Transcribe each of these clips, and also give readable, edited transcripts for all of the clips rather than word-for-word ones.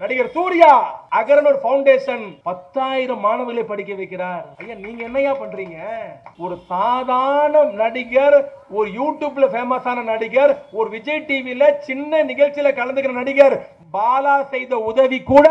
நடிகர் சூர்யா அகரனூர் ஃபவுண்டேஷன் 10,000 மாணவர்களை படிக்க வைக்கிறார். ஐயா நீங்க என்னையா பண்றீங்க? ஒரு சாதாரண நடிகர், ஒரு யூடியூப்ல ஃபேமஸான நடிகர், ஒரு விஜய் டிவில சின்ன நிகழ்ச்சியில கலந்துக்கிற நடிகர் பாலா செய்த உதவி கூட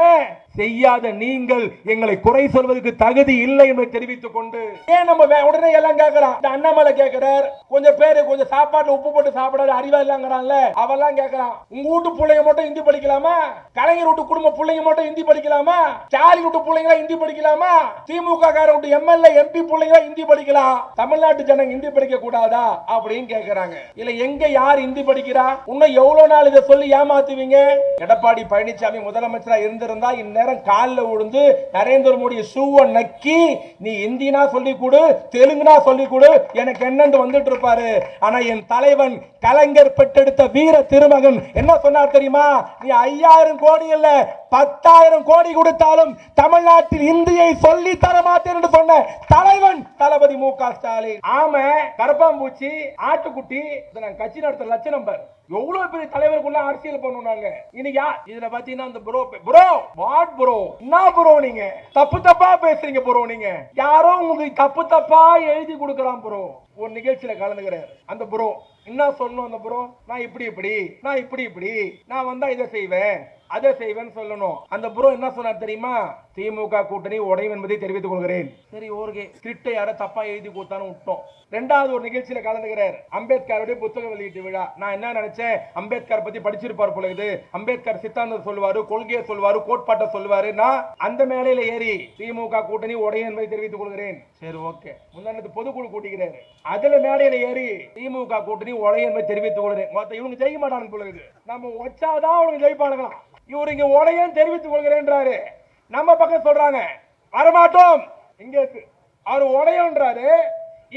செய்யாத நீங்கள் எங்களை குறை சொல்வதற்கு தகுதி இல்லை என்பதை தெரிவித்துக் கொண்டு ஏன் நம்ம உடனே எல்லாம் கேட்கிறோம். அண்ணாமலை கேட்கிறார், கொஞ்சம் பேரு கொஞ்சம் சாப்பாட்டுல உப்பு போட்டு சாப்பிடாத அறிவா இல்லங்கிறான்ல, அவெல்லாம் கேட்கிறான். உங்க வீட்டு பிள்ளைங்க மட்டும் ஹிந்தி படிக்கலாமா? கலைஞர் வீட்டு குடும்ப பிள்ளைங்க மட்டும் ஹிந்தி படிக்கலாமா? ஸ்டாலின் வீட்டு பிள்ளைங்க ஹிந்தி படிக்கலாமா? திமுக கார வீட்டு எம்எல்ஏ எம்பி பிள்ளைங்க ஹிந்தி படிக்கலாம், தமிழ்நாட்டு ஜனங்க ஹிந்தி படிக்க கூடாதா அப்படின்னு கேட்கிறாங்க. இல்ல எங்க யார் ஹிந்தி படிக்கிறா? இன்னும் எவ்வளவு நாள் இதை சொல்லி ஏமாத்துவீங்க? எடப்பாடி பழனிசாமி முதலமைச்சரா இருந்திருந்தா இந்நேரம் கால்ல விழுந்து நரேந்திர மோடி ஷூவை நக்கி நீ இந்தினா சொல்லி கொடு, தெலுங்குனா சொல்லி கொடு, எனக்கு என்னன்னு வந்துட்டு இருப்பாரு. ஆனா என் தலைவன் கலைஞர் பெற்றெடுத்த வீர திருமகன் என்ன சொன்னார் தெரியுமா? நீ 5,000 கோடி இல்ல 10,000 கோடி கொடுத்தாலும் தமிழ்நாட்டில் இந்தியை சொல்லி தர மாட்டேன் என்று சொன்ன தலைவன் தளபதி மு.க. ஸ்டாலின். ஆமா, கரப்பாம்பூச்சி, ஆட்டுக்குட்டி, கட்சி நடத்த லட்சணம் பார். எவ்வளவு பெரிய தலைவருக்குள்ள அரசியல் பண்ணுவாங்க. இன்னைக்கு இதுல பாத்தீங்கன்னா அந்த ப்ரோ வாட் ப்ரோ, என்ன ப்ரோ நீங்க தப்பு தப்பா பேசுறீங்க ப்ரோ. நீங்க யாரோ உங்களுக்கு தப்பு தப்பா எழுதி கொடுக்கறான் ப்ரோ. ஒரு நிகழ்ச்சியில கலந்துக்கிறார் அந்த ப்ரோ. என்ன சொல்லணும் அந்த ப்ரோ? நான் இப்படி நான் வந்தா இதை செய்வேன் அதை செய்வேன்னு சொல்லணும். அந்த ப்ரோ என்ன சொன்னார் தெரியுமா? திமுக கூட்டணி உடையும் என்பதை தெரிவித்துக் கொள்கிறேன். சரி ஓகே, ஸ்கிரிப்டை யார தப்பா எழுதி கொடுத்தான்னு விட்டோம். ரெண்டாவது ஒரு நிகழ்ச்சியில கலந்துக்கிறார், அம்பேத்கருடைய புத்தக வெளியீட்டு விழா. நான் என்ன நினைச்சேன், அம்பேத்கர் பத்தி படிச்சிருப்பார் பொழுது, அம்பேத்கர் சித்தாந்தம் சொல்லுவாரு, கொள்கையை சொல்லுவாரு, கோட்பாட்டை சொல்லுவாரு. நான் அந்த மேலையில ஏறி திமுக கூட்டணி உடையும் என்பதை தெரிவித்துக் கொள்கிறேன். சரி ஓகே, முன்னாடி பொதுக்குழு கூட்டிக்கிறாரு, அதுல மேடையில ஏறி திமுக கூட்டணி உடையும் என்பதை தெரிவித்துக் கொள்கிறேன். மொத்த இவங்க ஜெயிக்க மாட்டாங்க பொழுது, நம்ம வச்சாதான் அவங்க ஜெயிப்பானுங்களாம். இவரு இங்க உடையும் தெரிவித்துக் கொள்கிறேன்றாரு. நம்ம பக்கம் சொல்றாங்க வரமாட்டோம், இங்க அவர் உடையன்றாரு,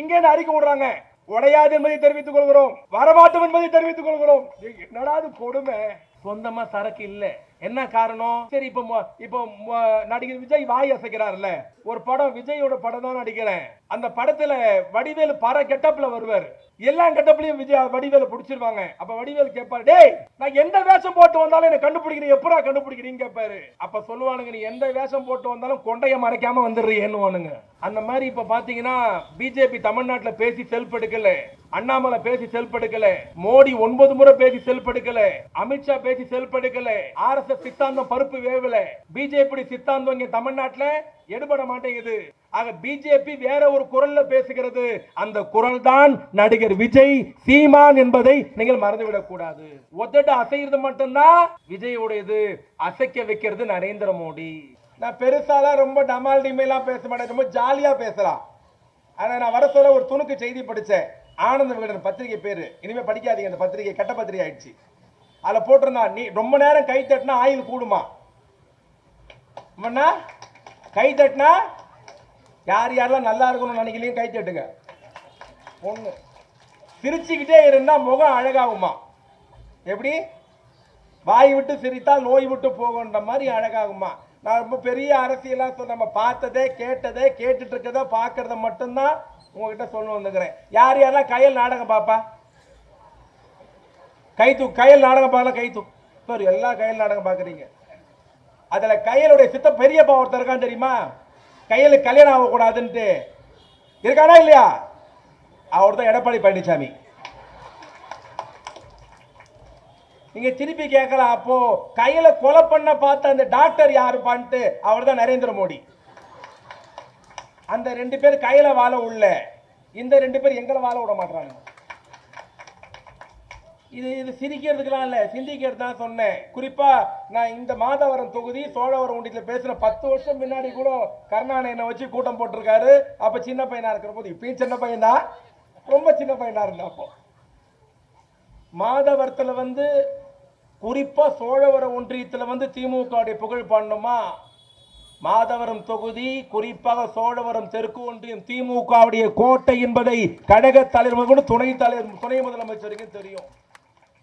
இங்க அறிக்கை விடுறாங்க உடையாது என்பதை தெரிவித்துக் கொள்கிறோம், வரமாட்டோம் என்பதை தெரிவித்துக் கொள்கிறோம். என்னடா கொடுமை. சொந்தமா சரக்கு இல்ல, என்ன காரணம்? சரி இப்போ நடிகர் விஜய் வாய் அசைக்கிறார்ல, ஒரு படம் விஜயோட படம் தான் நடிக்கிறேன், அந்த படத்துல வடிவேலு பர கெட்டப்ல வருவார், எல்லா கெட்டப்லயும் விஜய் வடிவேலு பிடிச்சிருவாங்க. அப்ப வடிவேலு கேட்பாரு, டேய் நான் எந்த வேஷம் போட்டு வந்தாலும் என்ன கண்டுபிடிக்கிறீங்க, எப்படா கண்டுபிடிக்கிறீங்க கேட்பாரு. அப்ப சொல்லுவானுங்க, நீ எந்த வேஷம் போட்டு வந்தாலும் கொண்டைய மறைக்காம வந்துடுறீன்னு. அந்த மாதிரி இப்ப பாத்தீங்கன்னா பிஜேபி தமிழ்நாட்டுல பேசி செல்ஃப் எடுக்கல, அண்ணாமலை பேசி செல்ஃப் எடுக்கல, மோடி 9 முறை பேசி செல்ஃப் எடுக்கல, அமித்ஷா பேசி செல்ஃப் எடுக்கல, RSS சித்தாந்தம் பருப்பு வேவல, பிஜேபி சித்தாந்தம் இங்க தமிழ்நாட்டுல எடுபட மாட்டேங்குது. ஆக பிஜேபி வேற ஒரு குரல்ல பேசுகிறது, அந்த குரல் தான் நடிகர் விஜய் சீமான் என்பதை நீங்கள் மறந்துவிடக் கூடாது. ஒத்தட்டு அசைகிறது மட்டும்தான் விஜயோடையது, அசைக்க வைக்கிறது நரேந்திர மோடி. நான் பெருசாலாம் ரொம்ப டமால் டிமைலாம் பேச மாட்டேன், ரொம்ப ஜாலியா பேசலாம். ஆனா நான் வர சொல்ல ஒரு துணுக்கு செய்தி படிச்சேன், ஆனந்த விகடன் பத்திரிகை பேரு, இனிமே படிக்காதீங்க, அந்த பத்திரிகை கட்ட பத்திரிகை ஆயிடுச்சு. அதுல போட்டிருந்தான், நீ ரொம்ப நேரம் கை தட்டினா ஆயில் கூடுமா, கை தட்டினா யார் யாரெல்லாம் நல்லா இருக்கணும்னு நினைக்கலையும் கை தட்டுங்க. ஒண்ணு, சிரிச்சுக்கிட்டே இருந்தா முகம் அழகாகுமா, எப்படி வாய் விட்டு சிரித்தால் நோய் விட்டு போகின்ற மாதிரி அழகாகுமா. நான் ரொம்ப பெரிய அரசியலா நம்ம பார்த்ததே கேட்டதே கேட்டுட்டு இருக்கதே பார்க்கறத மட்டும்தான் உங்ககிட்ட சொல்ல வந்துக்கிறேன். யார் யாரெல்லாம் கையல் நாடகம் பாப்பா, கையல் நாடகம் பார்க்கலாம், கைத்து எல்லா கையல் நாடகம் பார்க்குறீங்க. அதுல கையலுடைய சித்த பெரியப்பா ஒருத்தர் இருக்கான் தெரியுமா, கையலுக்கு கல்யாணம் ஆகக்கூடாதுன்ட்டு இருக்கானா இல்லையா? அவர் தான் எடப்பாடி பழனிசாமி. நீங்க திருப்பி கேட்கலாம், அப்போ கையில கொலை பண்ண பார்த்த அந்த டாக்டர் யாருப்பான்ட்டு, அவர் தான் நரேந்திர மோடி. அந்த 2 பேர் கையில வாழ உள்ள, இந்த 2 பேர் எங்களை வாழ விட மாட்டாங்க. இது சிரிக்கிறதுக்கெல்லாம் இல்ல, சிந்திக்கிறது தான் சொன்னேன். குறிப்பா நான் இந்த மாதவரம் தொகுதி சோழவரம் ஒன்றியத்தில் பேசுற 10 வருஷம் முன்னாடி கூட கருணாநிதியை வச்சு கூட்டம் போட்டிருக்காரு. அப்ப சின்ன பையனா இருக்கிற போது, இப்பயும் சின்ன பையன் தான், ரொம்ப சின்ன பையனா இருந்தா. அப்போ மாதவரத்துல குறிப்பா சோழவரம் ஒன்றியத்தில் திமுக புகழ் பாடணுமா, மாதவரம் தொகுதி குறிப்பாக சோழவரம் தெற்கு ஒன்றியம் திமுக கோட்டை என்பதை கழக தலைவர் துணை முதலமைச்சருக்கு தெரியும்.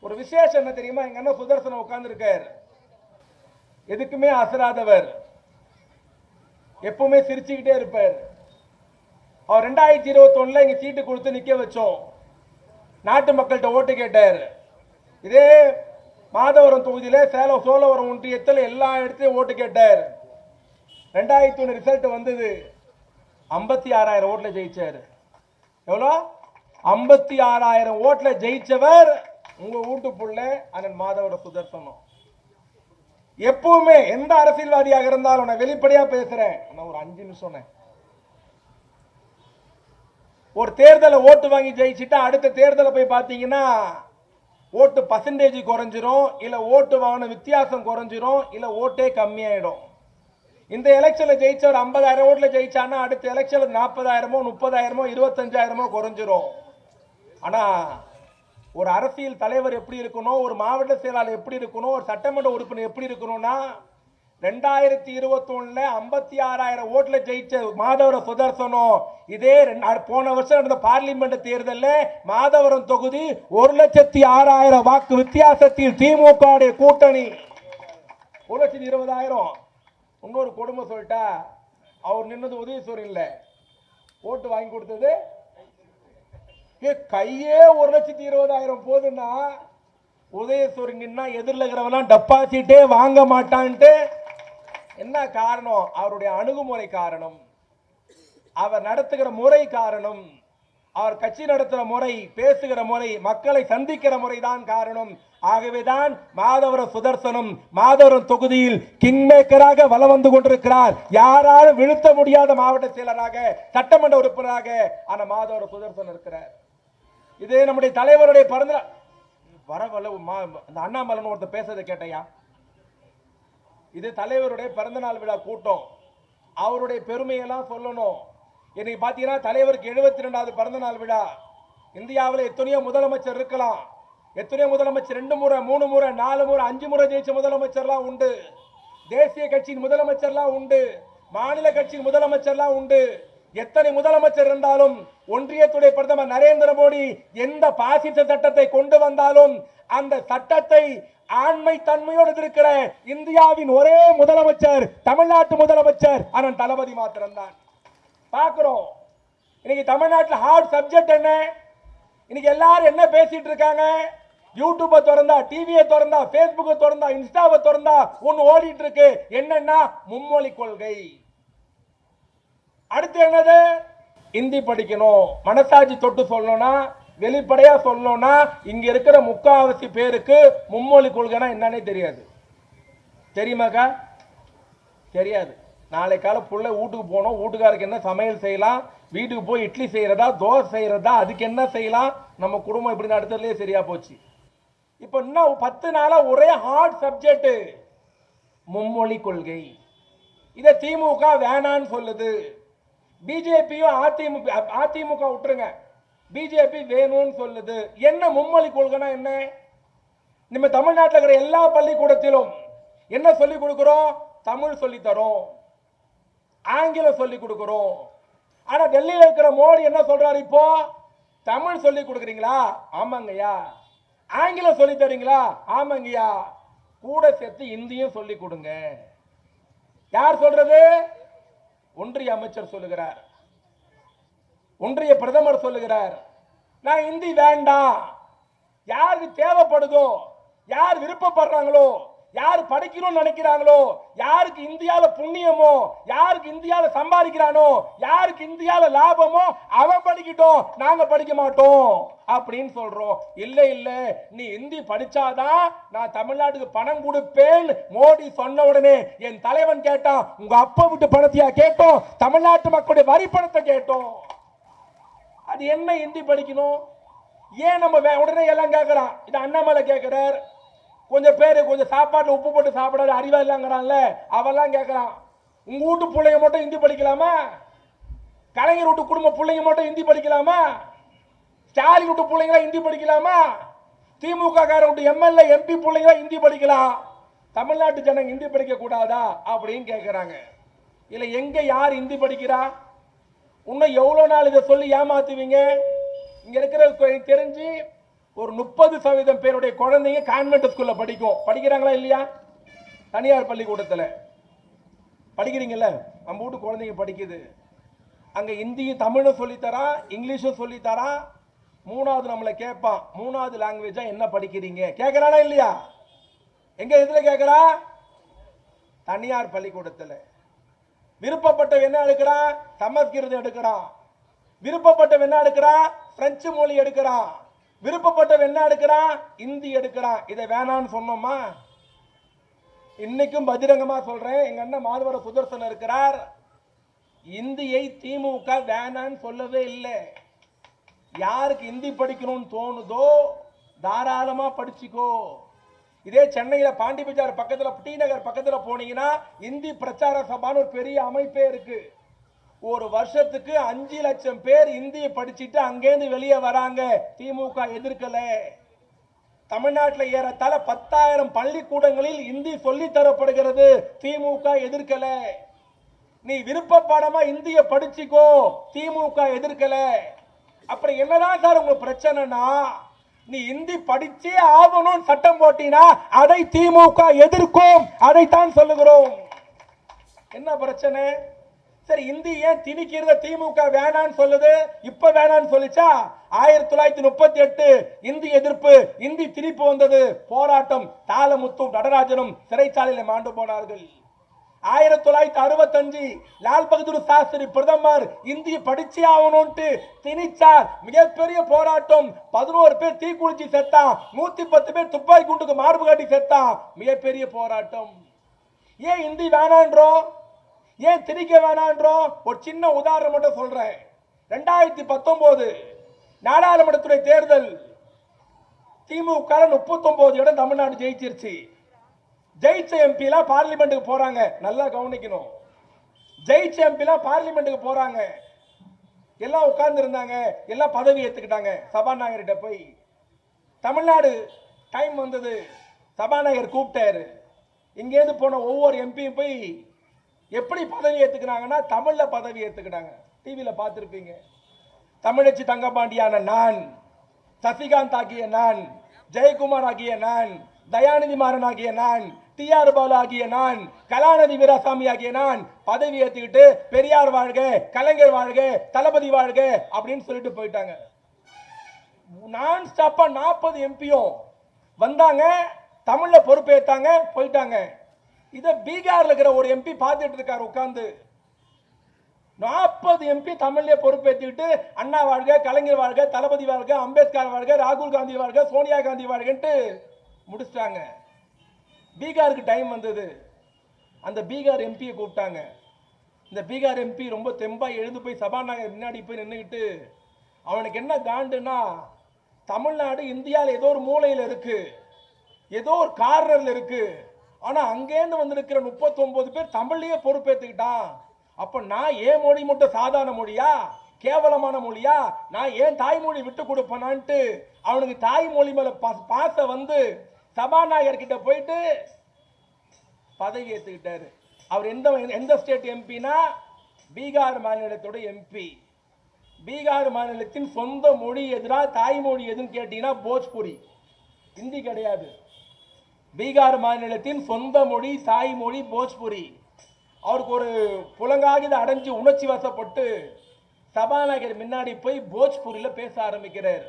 ஒரு விசேஷம் என்ன தெரியுமா, எங்க அண்ணன் சுதர்சனம் உட்கார்ந்து இருக்கார், எதுக்குமே அசராதவர், எப்பவுமே சிரிச்சுக்கிட்டே இருப்பார். அவர் 2021 இங்க சீட்டு கொடுத்து நிக்க வச்சோம், நாட்டு மக்கள்கிட்ட ஓட்டு கேட்டார். இதே மாதவரம் தொகுதியில சேலம் சோழவரம் ஒன்றியத்தில் எல்லா இடத்தையும் ஓட்டு கேட்டார். 2001 ரிசல்ட் வந்தது. 56,000 ஓட்டுல ஜெயிச்சாரு. எவ்வளோ? 56,000 ஓட்டுல ஜெயிச்சவர் உங்க வீட்டு புள்ள அண்ணன் மாதவர சுதர்சனம். எப்பவுமே எந்த அரசியல்வாதியாக இருந்தாலும் நான் வெளிப்படையா பேசுறேன். நான் ஒரு 5 நிமிஷம் சொன்னேன். ஒரு தேர்தலை ஓட்டு வாங்கி ஜெயிச்சுட்டா அடுத்த தேர்தலை போய் பார்த்தீங்கன்னா ஓட்டு பர்சன்டேஜ் குறைஞ்சிரும், இல்ல ஓட்டு வாங்கின வித்தியாசம் குறைஞ்சிரும், இல்ல ஓட்டே கம்மியாயிடும். இந்த எலெக்ஷன்ல ஜெயிச்சவர் 50,000 ஓட்டுல ஜெயிச்சான்னா அடுத்த எலெக்ஷன்ல 40,000மோ 30,000மோ 25,000மோ குறைஞ்சிரும். ஆனா ஒரு அரசியல் தலைவர் எப்படி இருக்கணும், ஒரு மாவட்ட செயலாளர் எப்படி இருக்கணும், ஒரு சட்டமன்ற உறுப்பினர் எப்படி இருக்கணும்னா 2021ல 56,000 ஓட்டுல ஜெயிச்ச மாதவர சுதர்சனம் இதே போன வருஷம் நடந்த பார்லிமெண்ட் தேர்தலில் மாதவரம் தொகுதி 1,06,000 வாக்கு வித்தியாசத்தில் திமுக கூட்டணி 1,20,000. இன்னொரு கொடுமை சொல்லிட்டா, அவர் நின்னது உதயசூரியன் இல்ல, ஓட்டு வாங்கி கொடுத்தது கையே 1,20,000 போதுன்னா உதயசூரியன் எதிரில் இருக்கிறவெல்லாம் டெபாசிட்டே வாங்க மாட்டான்ட்டு. என்ன காரணம்? அவருடைய அணுகுமுறை காரணம், அவர் நடத்துகிற முறை காரணம், அவர் கட்சி நடத்துகிற முறை, பேசுகிற முறை, மக்களை சந்திக்கிற முறைதான் காரணம். ஆகவேதான் மாதவர சுதர்சனம் மாதவரம் தொகுதியில் கிங்மேக்கராக வலம் வந்து கொண்டிருக்கிறார். யாராலும் வீழ்த்த முடியாத மாவட்ட செயலராக, சட்டமன்ற உறுப்பினராக அந்த மாதவர சுதர்சனம் இருக்கிறார். இது நம்முடைய தலைவருடைய பிறந்த வரவல்ல அந்த அண்ணாமலைன்னு ஒருத்தர் பேசுறதை கேட்டையா? இது தலைவருடைய பிறந்த நாள் விழா கூட்டம். அவருடைய பெருமையெல்லாம் சொல்லணும். இன்னைக்கு பாத்தீங்கன்னா தலைவருக்கு 72வது பிறந்த நாள் விழா. இந்தியாவில் எத்தனையோ முதலமைச்சர் இருக்கலாம், எத்தனையோ முதலமைச்சர் 2 முறை 3 முறை 4 முறை 5 முறை ஜெயிச்ச முதலமைச்சர்லாம் உண்டு, தேசிய கட்சியின் முதலமைச்சர்லாம் உண்டு, மாநில கட்சியின் முதலமைச்சர்லாம் உண்டு. எத்தனை முதலமைச்சர் இருந்தாலும் ஒன்றியத்துடைய பிரதமர் நரேந்திர மோடி எந்த பாசிச சட்டத்தை கொண்டு வந்தாலும் அந்த சட்டத்தை ஆண்மை தன்மையோடு இருக்கிற இந்தியாவின் ஒரே முதலமைச்சர் தமிழ்நாட்டு முதலமைச்சர் அண்ணன் தளபதி மாத்திரம்தான். பார்க்கிறோம் இன்னைக்கு தமிழ்நாட்டில் ஹார்ட் சப்ஜெக்ட் என்ன? இன்னைக்கு எல்லாரும் என்ன பேசிட்டு இருக்காங்க? யூடியூபை திறந்தா, டிவியை திறந்தா, பேஸ்புக்கை திறந்தா, இன்ஸ்டாவை திறந்தா ஒன்னு ஓடிட்டு இருக்கு. என்னன்னா மும்மொழி கொள்கை. அடுத்து என்னது? இந்தி படிக்கணும். மனசாட்சி தொட்டு சொல்லணும்னா, வெளிப்படையா சொல்லணும்னா இங்க இருக்கிற முக்காவாசி பேருக்கு மும்மொழி கொள்கைனா என்னன்னே தெரியாது. தெரியுமாக்கா? தெரியாது. நாளை கால புள்ள வீட்டுக்கு போனோம், வீட்டுக்காருக்கு என்ன சமையல் செய்யலாம், வீட்டுக்கு போய் இட்லி செய்யறதா தோசை செய்யறதா அதுக்கு என்ன செய்யலாம், நம்ம குடும்பம் இப்படி நடத்துறதுலேயே சரியா போச்சு. இப்ப இன்னும் 10 நாளா ஒரே ஹார்ட் சப்ஜெக்ட் மும்மொழி கொள்கை. இதை திமுக வேணான்னு சொல்லுது. பிஜேபியும் அதிமுக விட்டுருங்க, பிஜேபி வேணும்னு சொல்லுது. என்ன மும்மொழி கொள்கைனா என்ன? நம்ம தமிழ்நாட்டில் இருக்கிற எல்லா பள்ளிக்கூடத்திலும் என்ன சொல்லி கொடுக்கிறோம்? தமிழ் சொல்லி தரோம், ஆங்கிலம் சொல்லி கொடுக்கிறோம். ஆனா டெல்லியில் இருக்கிற மோடி என்ன சொல்றாரு? இப்போ தமிழ் சொல்லி கொடுக்குறீங்களா? ஆமாங்கய்யா. ஆங்கிலம் சொல்லி தரீங்களா? ஆமாங்கய்யா. கூட சேர்த்து இந்தியும் சொல்லி கொடுங்க. யார் சொல்றது? ஒன்றிய அமைச்சர் சொல்லுகிறார், ஒன்றிய பிரதமர் சொல்லுகிறார், நான் இந்தி வேண்டாம். யாருக்கு தேவைப்படுதோ, யார் விருப்பப்படுறாங்களோ, யார் படிக்கணும்னு நினைக்கிறாங்களோ, யாருக்கு இந்தியாவில் புண்ணியமோ, யாருக்கு இந்தியாவில் சம்பாதிக்கிறானோ, யாருக்கு இந்தியாவில் லாபமோ அவன் படிக்கட்டும், நாங்க படிக்க மாட்டோம் அப்படின்னு சொல்றோம். இல்ல இல்ல, நீ இந்தி படிச்சாதான் நான் தமிழ்நாட்டுக்கு பணம் கொடுப்பேன் மோடி சொன்ன உடனே என் தலைவன் கேட்டான், உங்க அப்பா விட்டு பணத்தையா கேட்டோம்? தமிழ்நாட்டு மக்களுடைய வரி பணத்தை கேட்டோம். அது என்ன இந்தி படிக்கணும்? ஏன் நம்ம உடனே எல்லாம் கேட்கிறான். இது அண்ணாமலை கேட்கிறார். கொஞ்சம் பேரு கொஞ்சம் சாப்பாட்டுல உப்பு போட்டு சாப்பிடாத அறிவா இல்லங்கிறான்ல, அவெல்லாம் கேட்கறான். உங்க வீட்டு பிள்ளைங்க மட்டும் இந்தி படிக்கலாமா? கலைஞர் வீட்டு குடும்ப பிள்ளைங்க மட்டும் இந்தி படிக்கலாமா? ஸ்டாலின் வீட்டு பிள்ளைங்களா இந்தி படிக்கலாமா? திமுக கார வீட்டு எம்எல்ஏ எம்பி பிள்ளைங்களா இந்தி படிக்கலாம், தமிழ்நாட்டு ஜனங்க இந்தி படிக்க கூடாதா அப்படின்னு கேட்கிறாங்க. இல்ல எங்க யார் இந்தி படிக்கிறா? இன்னும் எவ்வளவு நாள் இதை சொல்லி ஏமாத்துவீங்க? இங்க இருக்கிற தெரிஞ்சு ஒரு 30% பேருடைய குழந்தைங்க கான்வென்ட் ஸ்கூல்ல படிக்கிறாங்களா இல்லையா? தனியார் பள்ளிக்கூடத்தில் படிக்கிறீங்கல்ல, நம்ம வீட்டு குழந்தைங்க படிக்குது. அங்க இந்தியும் தமிழும் சொல்லித்தரா, இங்கிலீஷும் சொல்லித்தரா. 3வது நம்மளை கேட்பான், 3வது லாங்குவேஜா என்ன படிக்கிறீங்க கேட்கறானா இல்லையா? எங்க இதுல கேட்கிறா? தனியார் பள்ளிக்கூடத்தில். விருப்பப்பட்ட என்ன எடுக்கிறான்? சமஸ்கிருதம் எடுக்கிறான். விருப்பப்பட்ட என்ன எடுக்கிறான்? பிரெஞ்சு மொழி எடுக்கிறான். விருப்பப்பட்ட என்ன எடுக்கிறான்? இந்தி எடுக்கிறான். இதை வேணான்னு சொன்னோமா? இன்னைக்கும் பகிரங்கமா சொல்றேன், எங்க அண்ணன் மாதவர சுதர்சன் இருக்கிறார். இந்தியை திமுக வேணான்னு சொல்லவே இல்லை. யாருக்கு இந்தி படிக்கணும்னு தோணுதோ தாராளமா படிச்சுக்கோ. இதே சென்னையில பாண்டி பஜார் பக்கத்துல, டி நகர் பக்கத்துல போனீங்கன்னா இந்தி பிரச்சார சபான்னு ஒரு பெரிய அமைப்பே இருக்கு. ஒரு வருஷத்துக்கு 5 லட்சம் பேர் இந்தியை படிச்சுட்டு அங்கேருந்து வெளியே வராங்க. திமுக எதிர்க்கல. தமிழ்நாட்டில் ஏறத்தாழ 10,000 பள்ளிக்கூடங்களில் இந்தி சொல்லி தரப்படுகிறது. திமுக எதிர்க்கல. நீ விருப்ப பாடமா இந்திய படிச்சுக்கோ, திமுக எதிர்க்கல. அப்புறம் என்னதான் சார் உங்க பிரச்சனைனா, நீ இந்தி படிச்சே ஆகணும் சட்டம் போட்டினா அதை திமுக எதிர்க்கும். அதைத்தான் சொல்லுகிறோம். என்ன பிரச்சனை? சரி, இந்தி ஏன் திணிக்கிறத திமுக வேணான்னு சொல்லுது? இப்ப வேணான்னு சொல்லிச்சா? 1938 இந்தி எதிர்ப்பு, இந்தி திணிப்பு வந்தது. போராட்டம். தாளமுத்தும் நடராஜனும் சிறைச்சாலையில் மாண்டு போனார்கள். 1965 லால் பகதூர் சாஸ்திரி பிரதமர் இந்திய படிச்சே ஆகணும்ட்டு திணிச்சார். மிகப்பெரிய போராட்டம். 11 பேர் தீக்குளிச்சு செத்தான். 110 பேர் துப்பாக்கி குண்டுக்கு மார்பு காட்டி செத்தான். மிகப்பெரிய போராட்டம். ஏன் இந்தி வேணான்றோம்? ஏன் திணிக்க வேணான்றோம்? ஒரு சின்ன உதாரணம் மட்டும் சொல்றேன். 2019 நாடாளுமன்றத்துறை தேர்தல், திமுக 39 இடம் தமிழ்நாடு ஜெயிச்சிருச்சு. ஜெயிச்ச எம்பில பார்லிமெண்ட்டுக்கு போறாங்க. நல்லா கவனிக்கணும். ஜெயிச்ச எம்பில பார்லிமெண்ட்டுக்கு போறாங்க. எல்லாம் உட்கார்ந்து இருந்தாங்க. எல்லாம் பதவி ஏத்துக்கிட்டாங்க. சபாநாயகர்கிட்ட போய், தமிழ்நாடு டைம் வந்தது. சபாநாயகர் கூப்பிட்டாரு. இங்கேருந்து போன ஒவ்வொரு எம்பியும் போய் எப்படி பதவி ஏத்துக்கிறாங்கன்னா தமிழ்ல பதவி ஏத்துக்கிட்டாங்க. டிவியில பார்த்திருப்பீங்க. தமிழச்சி தங்கபாண்டியான நான், சசிகாந்த் ஆகிய நான், ஜெயக்குமார் ஆகிய நான், தயாநிதி மாறன் ஆகிய நான், TR பாலு ஆகிய நான், கலாநிதி வீராசாமி ஆகிய நான் பதவி ஏத்துக்கிட்டு பெரியார் வாழ்க, கலைஞர் வாழ்க, தளபதி வாழ்க அப்படின்னு சொல்லிட்டு போயிட்டாங்க. நான் ஸ்டாப்பா 40 எம்பியும் வந்தாங்க. தமிழ்ல பொறுப்பேற்றாங்க, போயிட்டாங்க. இத பீகார்ல இருக்கிற ஒரு எம்பி பார்த்துட்டு இருக்காரு உட்கார்ந்து. 40 எம்பி தமிழ்ல பொறுப்பேற்றுக்கிட்டு அண்ணா வாழ்க, கலைஞர் வாழ்க, தளபதி வாழ்க, அம்பேத்கர் வாழ்க, ராகுல் காந்தி வாழ்க, சோனியா காந்தி வாழ்கன்ட்டு முடிச்சிட்டாங்க. பீகாருக்கு டைம் வந்தது. அந்த பீகார் எம்பியை கூப்பிட்டாங்க. இந்த பீகார் எம்பி ரொம்ப தெம்பா எழுந்து போய் சபாநாயகர் முன்னாடி போய் நின்றுக்கிட்டு, அவனுக்கு என்ன காண்டுன்னா, தமிழ்நாடு இந்தியாவில் ஏதோ ஒரு மூலையில் இருக்கு, ஏதோ ஒரு கார்னர்ல இருக்கு. ஆனா அங்கேருந்து வந்திருக்கிற 39 பேர் தமிழ்லயே பொறுப்பேற்றுக்கிட்டான். அப்ப நான் ஏன் மொழி மட்டும் சாதாரண மொழியா, கேவலமான மொழியா? நான் ஏன் தாய்மொழி விட்டு கொடுப்பேனான்ட்டு அவனுக்கு தாய்மொழி மேல பாச வந்து சபாநாயகர் கிட்ட போயிட்டு பதவி ஏத்துக்கிட்டாரு. அவர் எந்த ஸ்டேட் எம்பினா பீகார் மாநிலத்தோட எம்பி. பீகார் மாநிலத்தின் சொந்த மொழி எதுனா, தாய்மொழி எதுன்னு கேட்டீங்கன்னா போஜ்புரி, ஹிந்தி கிடையாது. பீகார் மாநிலத்தின் சொந்த மொழி தாய்மொழி போஜ்புரி. அவருக்கு ஒரு புலங்காகித அடைஞ்சு உணர்ச்சி வசப்பட்டு சபாநாயகர் முன்னாடி போய் போஜ்புரியில பேச ஆரம்பிக்கிறார்.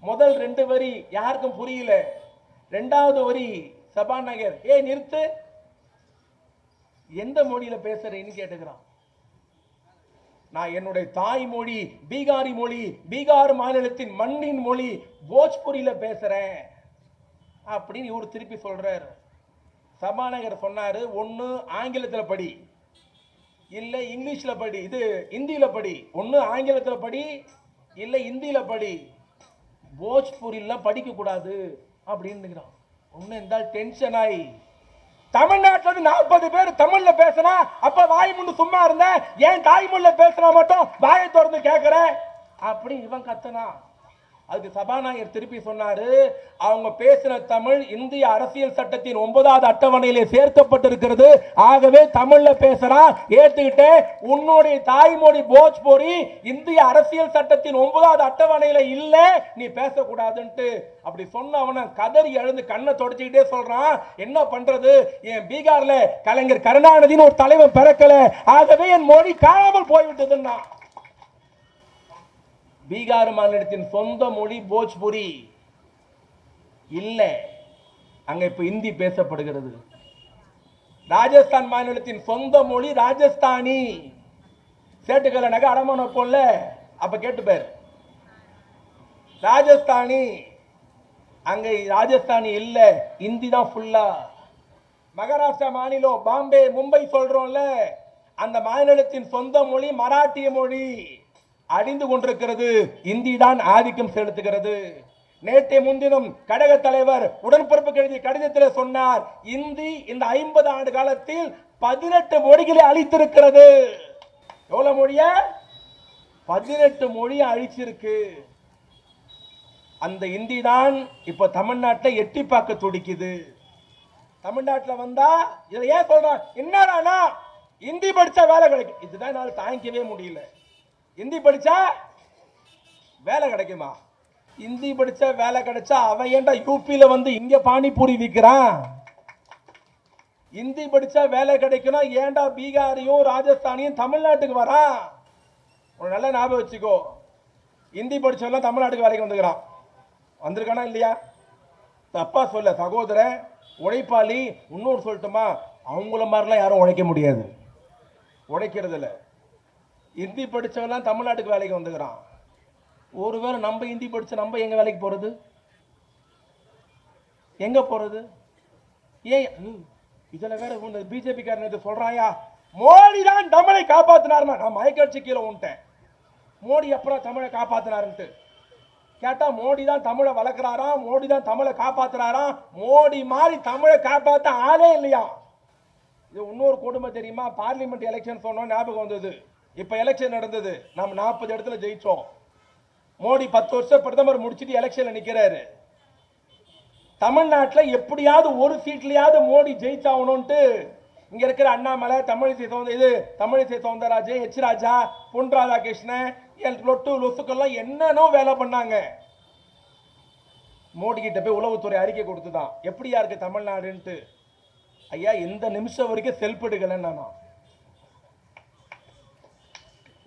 முதல் 2 வரி யாருக்கும் புரியல. 2வது வரி சபாநாயகர் நிறுத்து, எந்த மொழியில பேசுறேன்னு கேட்டுக்கிறான். நான் என்னுடைய தாய்மொழி பீகாரி மொழி, பீகார் மாநிலத்தின் மண்ணின் மொழி போஜ்புரியில பேசுறேன் அப்படின்னு இவர் திருப்பி சொல்றாரு. சபாநாயகர் சொன்னாரு, ஒன்னு ஆங்கிலத்தில் படி, இல்ல இங்கிலீஷ்ல படி, இது இந்தியில படி. ஒன்னு ஆங்கிலத்தில் படி, இல்ல இந்தியில படி. போஜ்புரியில படிக்க கூடாது அப்படின்னு ஒன்னு இருந்தால் டென்ஷன் ஆகி, தமிழ்நாட்டில் 40 பேர் தமிழ்ல பேசினா அப்ப வாய் முன்னு சும்மா இருந்த, ஏன் தாய்மொழியில பேசினா மட்டும் வாயை திறந்து கேட்கிற அப்படி இவன் கத்தனா. அதுக்கு சபாநாயகர் திருப்பி சொன்னாரு, அவங்க பேசின தமிழ் இந்திய அரசியல் சட்டத்தின் 9வது அட்டவணையிலே சேர்க்கப்பட்டிருக்கிறது. ஆகவே தமிழ்ல பேசுறா, ஏத்துக்கிட்டே. உன்னுடைய தாய்மொழி போஜ்புரி இந்திய அரசியல் சட்டத்தின் 9வது அட்டவணையில இல்ல, நீ பேசக்கூடாதுன்ட்டு அப்படி சொன்னவன கதறி எழுந்து கண்ணை தொடச்சிக்கிட்டே சொல்றான், என்ன பண்றது, என் பீகார்ல கலைஞர் கருணாநிதினு ஒரு தலைவர் பிறக்கல, ஆகவே என் மொழி காணாமல் போய்விட்டதுன்னா. பீகார் மாநிலத்தின் சொந்த மொழி போஜ்புரி இல்ல. அங்க இப்ப இந்தி பேசப்படுகிறது. ராஜஸ்தான் மாநிலத்தின் சொந்த மொழி ராஜஸ்தானி. சேட்டுக்கல்ல நகை அடமானம் வைப்போம்ல, அப்ப கேட்டுப்பாரு ராஜஸ்தானி. அங்க ராஜஸ்தானி இல்ல, இந்தி தான் ஃபுல்லா. மகாராஷ்டிரா மாநிலம் பாம்பே மும்பை சொல்றோம்ல, அந்த மாநிலத்தின் சொந்த மொழி மராட்டிய மொழி. அழிந்து கொண்டிருக்கிறது, இந்தி தான் ஆதிக்கம் செலுத்துகிறது. நேற்றைய முன்தினம் கழக தலைவர் உடன்பிறப்பு எழுதிய கடிதத்தில் சொன்னார், இந்தி இந்த 50 ஆண்டு காலத்தில் 18 மொழிகளை அழித்திருக்கிறது. எவ்வளவு மொழிய? 18 மொழியை அழிச்சிருக்கு. அந்த இந்தி தான் இப்ப தமிழ்நாட்டில் எட்டி பார்க்க துடிக்குது. தமிழ்நாட்டில் வந்தா இதை ஏன் சொல்றான், என்னடா இந்தி படிச்சா வேலை கிடைக்கும், இதுதான் என்னால் தாங்கிக்கவே முடியல. இந்தி படிச்சா வேலை கிடைக்குமா? இந்தி படிச்சா வேலை கிடைச்சா அவன் ஏன்டா யூபியில வந்து இங்க பானிபூரி விற்கிறான்? இந்தி படிச்சா வேலை கிடைக்கணும், ஏன்டா பீகாரியும் ராஜஸ்தானியும் தமிழ்நாட்டுக்கு வரான்? ஒரு நல்ல ஞாபகம் வச்சுக்கோ, இந்தி படிச்சவெல்லாம் தமிழ்நாட்டுக்கு வேலைக்கு வந்துக்கிறான். வந்திருக்கானா இல்லையா? தப்பா சொல்ல சகோதரன், உழைப்பாளி. இன்னொரு சொல்லட்டுமா, அவங்கள மாதிரிலாம் யாரும் உழைக்க முடியாது, உழைக்கிறது இல்லை. இந்தி படிச்சவெல்லாம் தமிழ்நாட்டுக்கு வேலைக்கு வந்துக்கிறான். ஒருவேளை நம்ம இந்தி படிச்ச நம்ம எங்க வேலைக்கு போறது? எங்க போறது? ஏன் இதுல வேற பிஜேபி காரன் சொல்றாயா, மோடி தான் தமிழை காப்பாத்தினாருன்னா நான் மயக்கடிச்சு கீழே உண்டேன். மோடி அப்புறம் தமிழை காப்பாத்தினாருன்ட்டு கேட்டா, மோடி தான் தமிழை வளர்க்கிறாராம், மோடி தான் தமிழை காப்பாத்துறாராம். மோடி மாதிரி தமிழை காப்பாத்த ஆளே இல்லையா? இது இன்னொரு கொடுமை தெரியுமா? பார்லிமெண்ட் எலெக்ஷன் சொன்னோம் ஞாபகம் வந்தது. இப்ப எலெக்ஷன் நடந்தது, நம்ம 40 இடத்துல ஜெயிச்சோம். மோடி 10 வருஷம் பிரதமர் முடிச்சிட்டு எலெக்ஷன்ல நிக்கிறாரு. தமிழ்நாட்டில் எப்படியாவது ஒரு சீட்லயாவது மோடி ஜெயிச்சாகணும்ட்டு இங்க இருக்கிற அண்ணாமலை, தமிழிசை சவுந்தரராஜன், எச் ராஜா, பொன் ராதாகிருஷ்ணன், லொட்டு லொசுக்கெல்லாம் என்னன்னோ வேலை பண்ணாங்க. மோடி கிட்ட போய் உளவுத்துறை அறிக்கை கொடுத்துதான் எப்படியா இருக்கு தமிழ்நாடுன்ட்டு. ஐயா, இந்த நிமிஷம் வரைக்கும் செல்ஃப் எடுக்கலன்னு